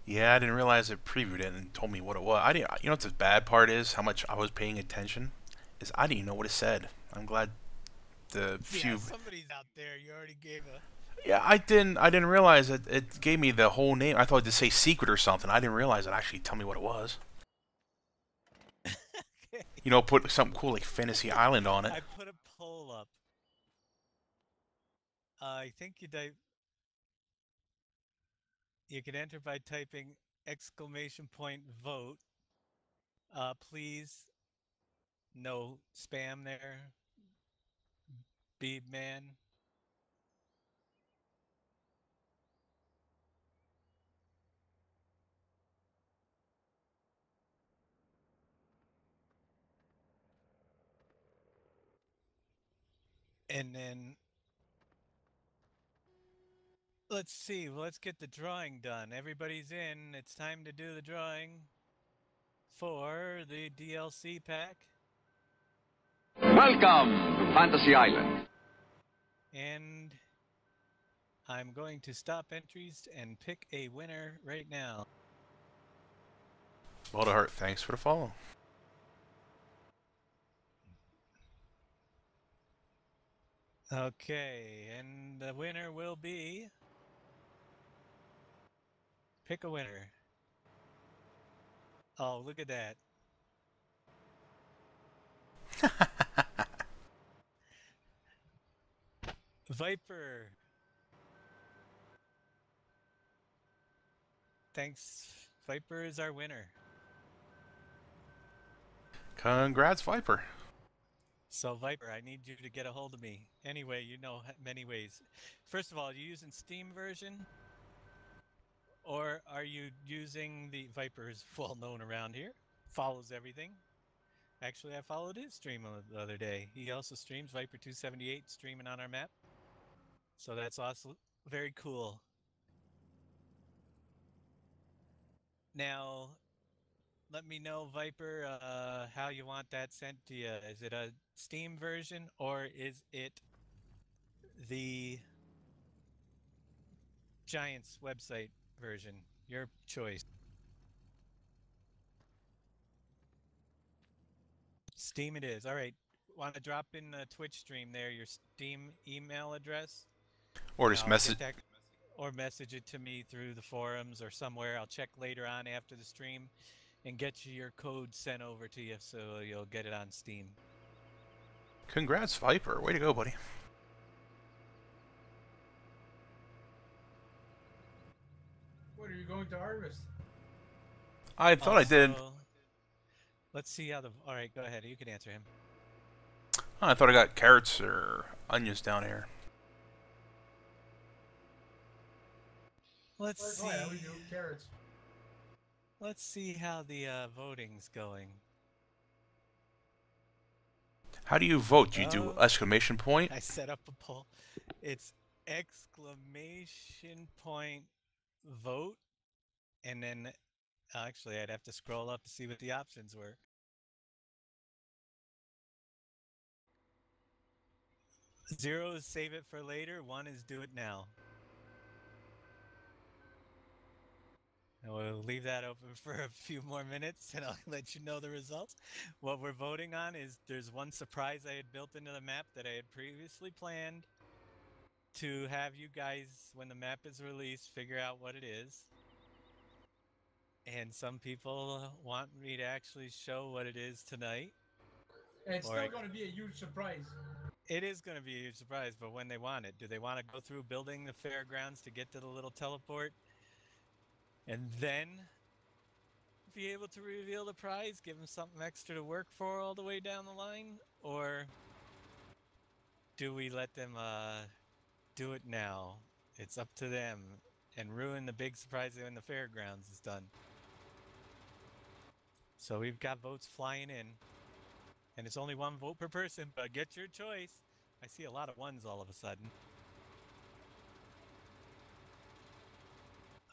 Yeah, I didn't realize it previewed it and told me what it was. I didn't. You know what the bad part is? How much I was paying attention is I didn't even know what it said. I'm glad the few. Yeah, somebody's out there. You already gave a. Yeah, I didn't realize it gave me the whole name. I thought it'd say secret or something. I didn't realize it actually tell me what it was. Okay. You know, put something cool like Fantasy Island on it. I put a poll up. I think you can enter by typing !vote. Please, no spam there. Beeb man. And then let's see. Let's get the drawing done. Everybody's in. It's time to do the drawing for the DLC pack. Welcome to Fantasy Island. And I'm going to stop entries and pick a winner right now. Well, to heart, thanks for the follow. Okay, and the winner will be... Pick a winner. Oh, look at that. Viper. Thanks. Viper is our winner. Congrats, Viper. So Viper, I need you to get a hold of me. Anyway, you know many ways. First of all, are you using Steam version? Or are you using the Viper is well known around here? Follows everything. Actually, I followed his stream the other day. He also streams Viper278 streaming on our map. So that's also very cool. Now, let me know, Viper, how you want that sent to you. Is it a Steam version or is it the Giants website version? Your choice. Steam it is. All right. Want to drop in the Twitch stream there, your Steam email address? Or just message. Or message it to me through the forums or somewhere. I'll check later on after the stream and get you your code sent over to you so you'll get it on Steam. Congrats, Viper. Way to go, buddy. What are you going to harvest? I thought I did. Let's see how the... All right, go ahead. You can answer him. Oh, I thought I got carrots or onions down here. Let's see. Yeah, we do carrots. Let's see how the voting's going. How do you vote? Do you do Oh. exclamation point? I set up a poll. It's exclamation point vote, and then actually I'd have to scroll up to see what the options were. 0 is save it for later. 1 is do it now. And we'll leave that open for a few more minutes, and I'll let you know the results. What we're voting on is there's one surprise I had built into the map that I had previously planned to have you guys, when the map is released, figure out what it is. And some people want me to actually show what it is tonight. It's still going to be a huge surprise. It is going to be a huge surprise, but when they want it. Do they want to go through building the fairgrounds to get to the little teleport and then be able to reveal the prize, give them something extra to work for all the way down the line? Or do we let them do it now? It's up to them and ruin the big surprise when the fairgrounds is done. So we've got votes flying in. And it's only 1 vote per person, but get your choice. I see a lot of 1s all of a sudden.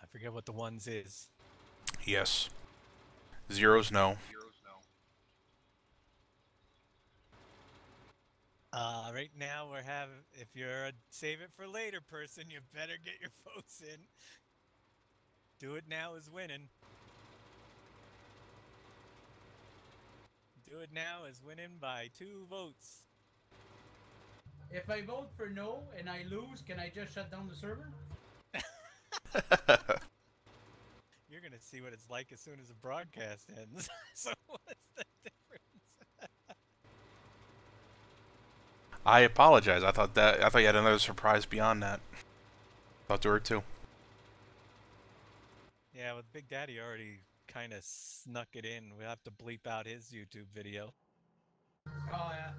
I forget what the 1s is. Yes. 0's no. Right now we're having, if you're a save it for later person, you better get your votes in. Do it now is winning. Do it now is winning by 2 votes. If I vote for no and I lose, can I just shut down the server? You're going to see what it's like as soon as the broadcast ends. So what's the difference? I apologize. I thought you had another surprise beyond that. Thought there were 2. Yeah, with Big Daddy already kind of snuck it in. We'll have to bleep out his YouTube video. Oh, yeah.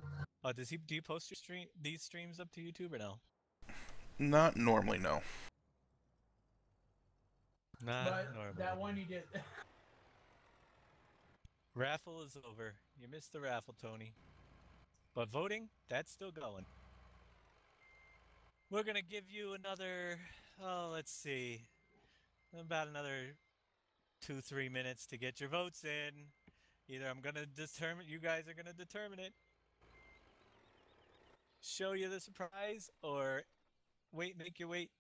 Oh, do you post your these streams up to YouTube or no? Not normally, no. Not But normally. that one he did. Raffle is over. You missed the raffle, Tony. But voting, that's still going. We're going to give you another, let's see, about another 2-3 minutes to get your votes in. Either I'm going to determine, you guys are going to determine it, show you the surprise, or make you wait.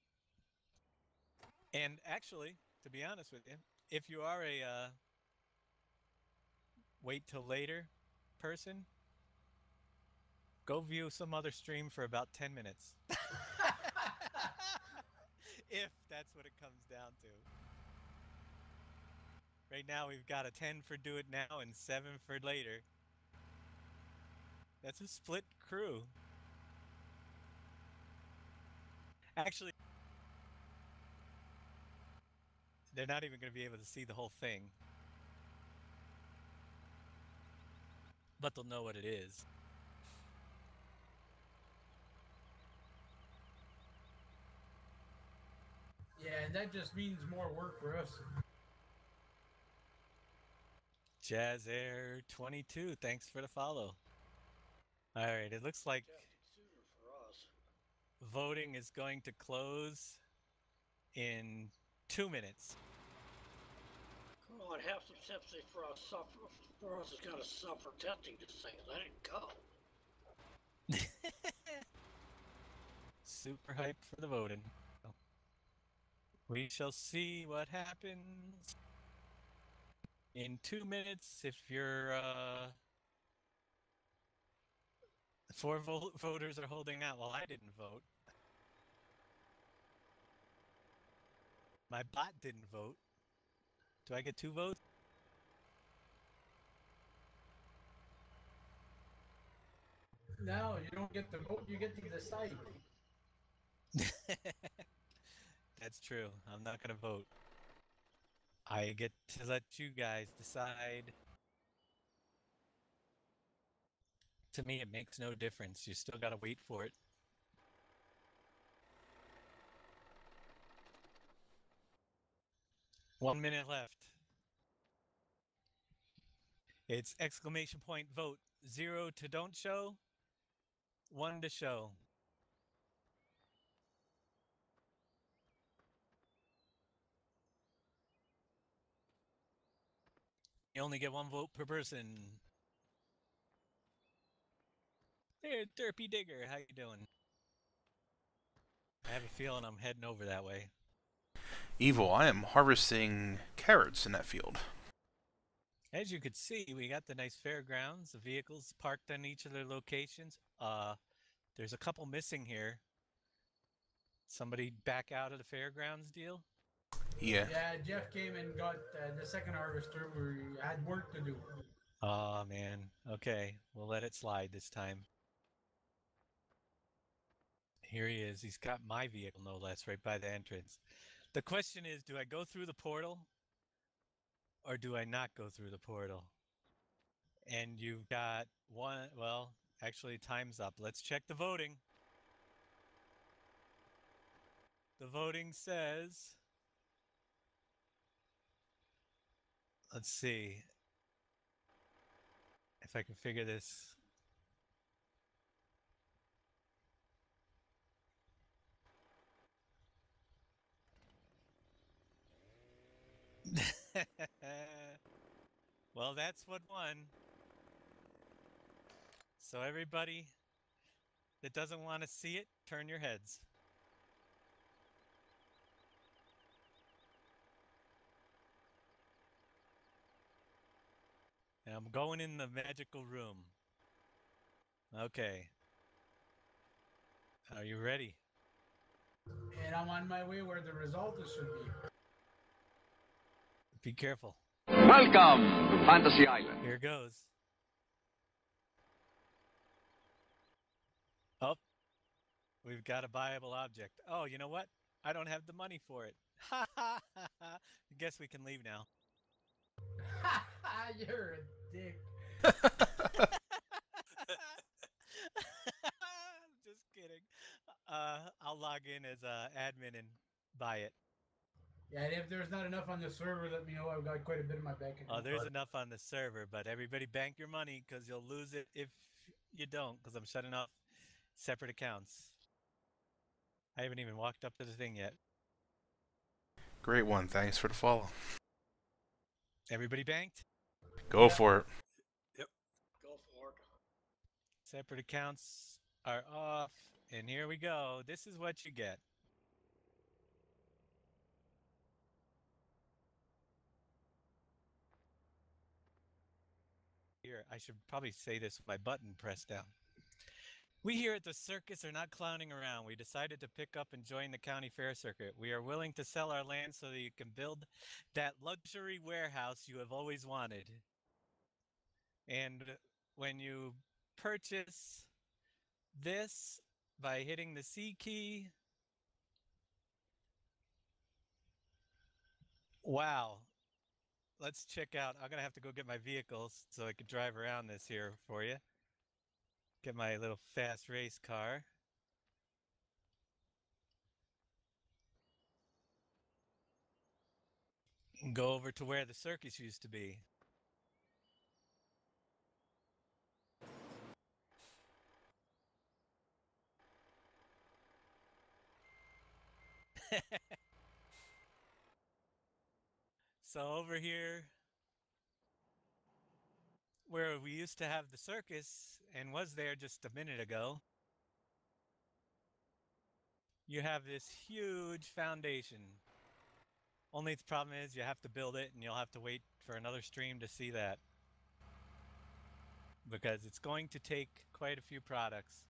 And actually, to be honest with you, if you are a wait till later person, go view some other stream for about 10 minutes. If that's what it comes down to. Right now we've got a 10 for do it now and 7 for later. That's a split crew. Actually, they're not even going to be able to see the whole thing. But they'll know what it is. Yeah, and that just means more work for us. Jazz Air 22, thanks for the follow. All right, it looks like Sooner for us. voting is going to close in 2 minutes. Come on, have some sympathy for us. For us, it's got to suffer testing this thing. Let it go. Super hyped for the voting. We shall see what happens in 2 minutes. If you're 4 voters are holding out. Well, I didn't vote. My bot didn't vote. Do I get 2 votes? No, you don't get to vote, you get to decide. That's true. I'm not going to vote. I get to let you guys decide. To me, it makes no difference. You still got to wait for it. One minute left. It's exclamation point vote. 0 to don't show, 1 to show. You only get 1 vote per person. Hey, Derpy Digger, how you doing? I have a feeling I'm heading over that way. Evil, I am harvesting carrots in that field. As you could see, we got the nice fairgrounds, the vehicles parked on each of their locations. There's a couple missing here. Somebody back out of the fairgrounds deal? Yeah. Yeah, Jeff came and got the second harvester. We had work to do. Oh man. Okay, we'll let it slide this time. Here he is. He's got my vehicle, no less, right by the entrance. The question is, do I go through the portal or do I not go through the portal? And you've got one, well, actually time's up. Let's check the voting. The voting says, let's see if I can figure this. Well, that's what won. So everybody that doesn't want to see it, turn your heads. And I'm going in the magical room. Okay. Are you ready? And I'm on my way where the result should be. Be careful. Welcome to Fantasy Island. Here goes. Oh, we've got a buyable object. Oh, you know what? I don't have the money for it. Ha ha ha ha. I guess we can leave now. You're a dick. Just kidding. I'll log in as admin and buy it. Yeah, and if there's not enough on the server, let me know. I've got quite a bit in my bank account. Oh, there's enough on the server, but everybody bank your money because you'll lose it if you don't, because I'm shutting off separate accounts. I haven't even walked up to the thing yet. Great one. Thanks for the follow. Everybody banked? Go for it. Go for it. Separate accounts are off, and here we go. This is what you get. Here, I should probably say this with my button pressed down. We here at the circus are not clowning around. We decided to pick up and join the county fair circuit. We are willing to sell our land so that you can build that luxury warehouse you have always wanted. And when you purchase this by hitting the C key, wow. Let's check out. I'm going to have to go get my vehicles so I can drive around this here for you. Get my little fast race car. And go over to where the circus used to be. So over here, where we used to have the circus and was there just a minute ago, you have this huge foundation. Only the problem is you have to build it and you'll have to wait for another stream to see that. Because it's going to take quite a few products.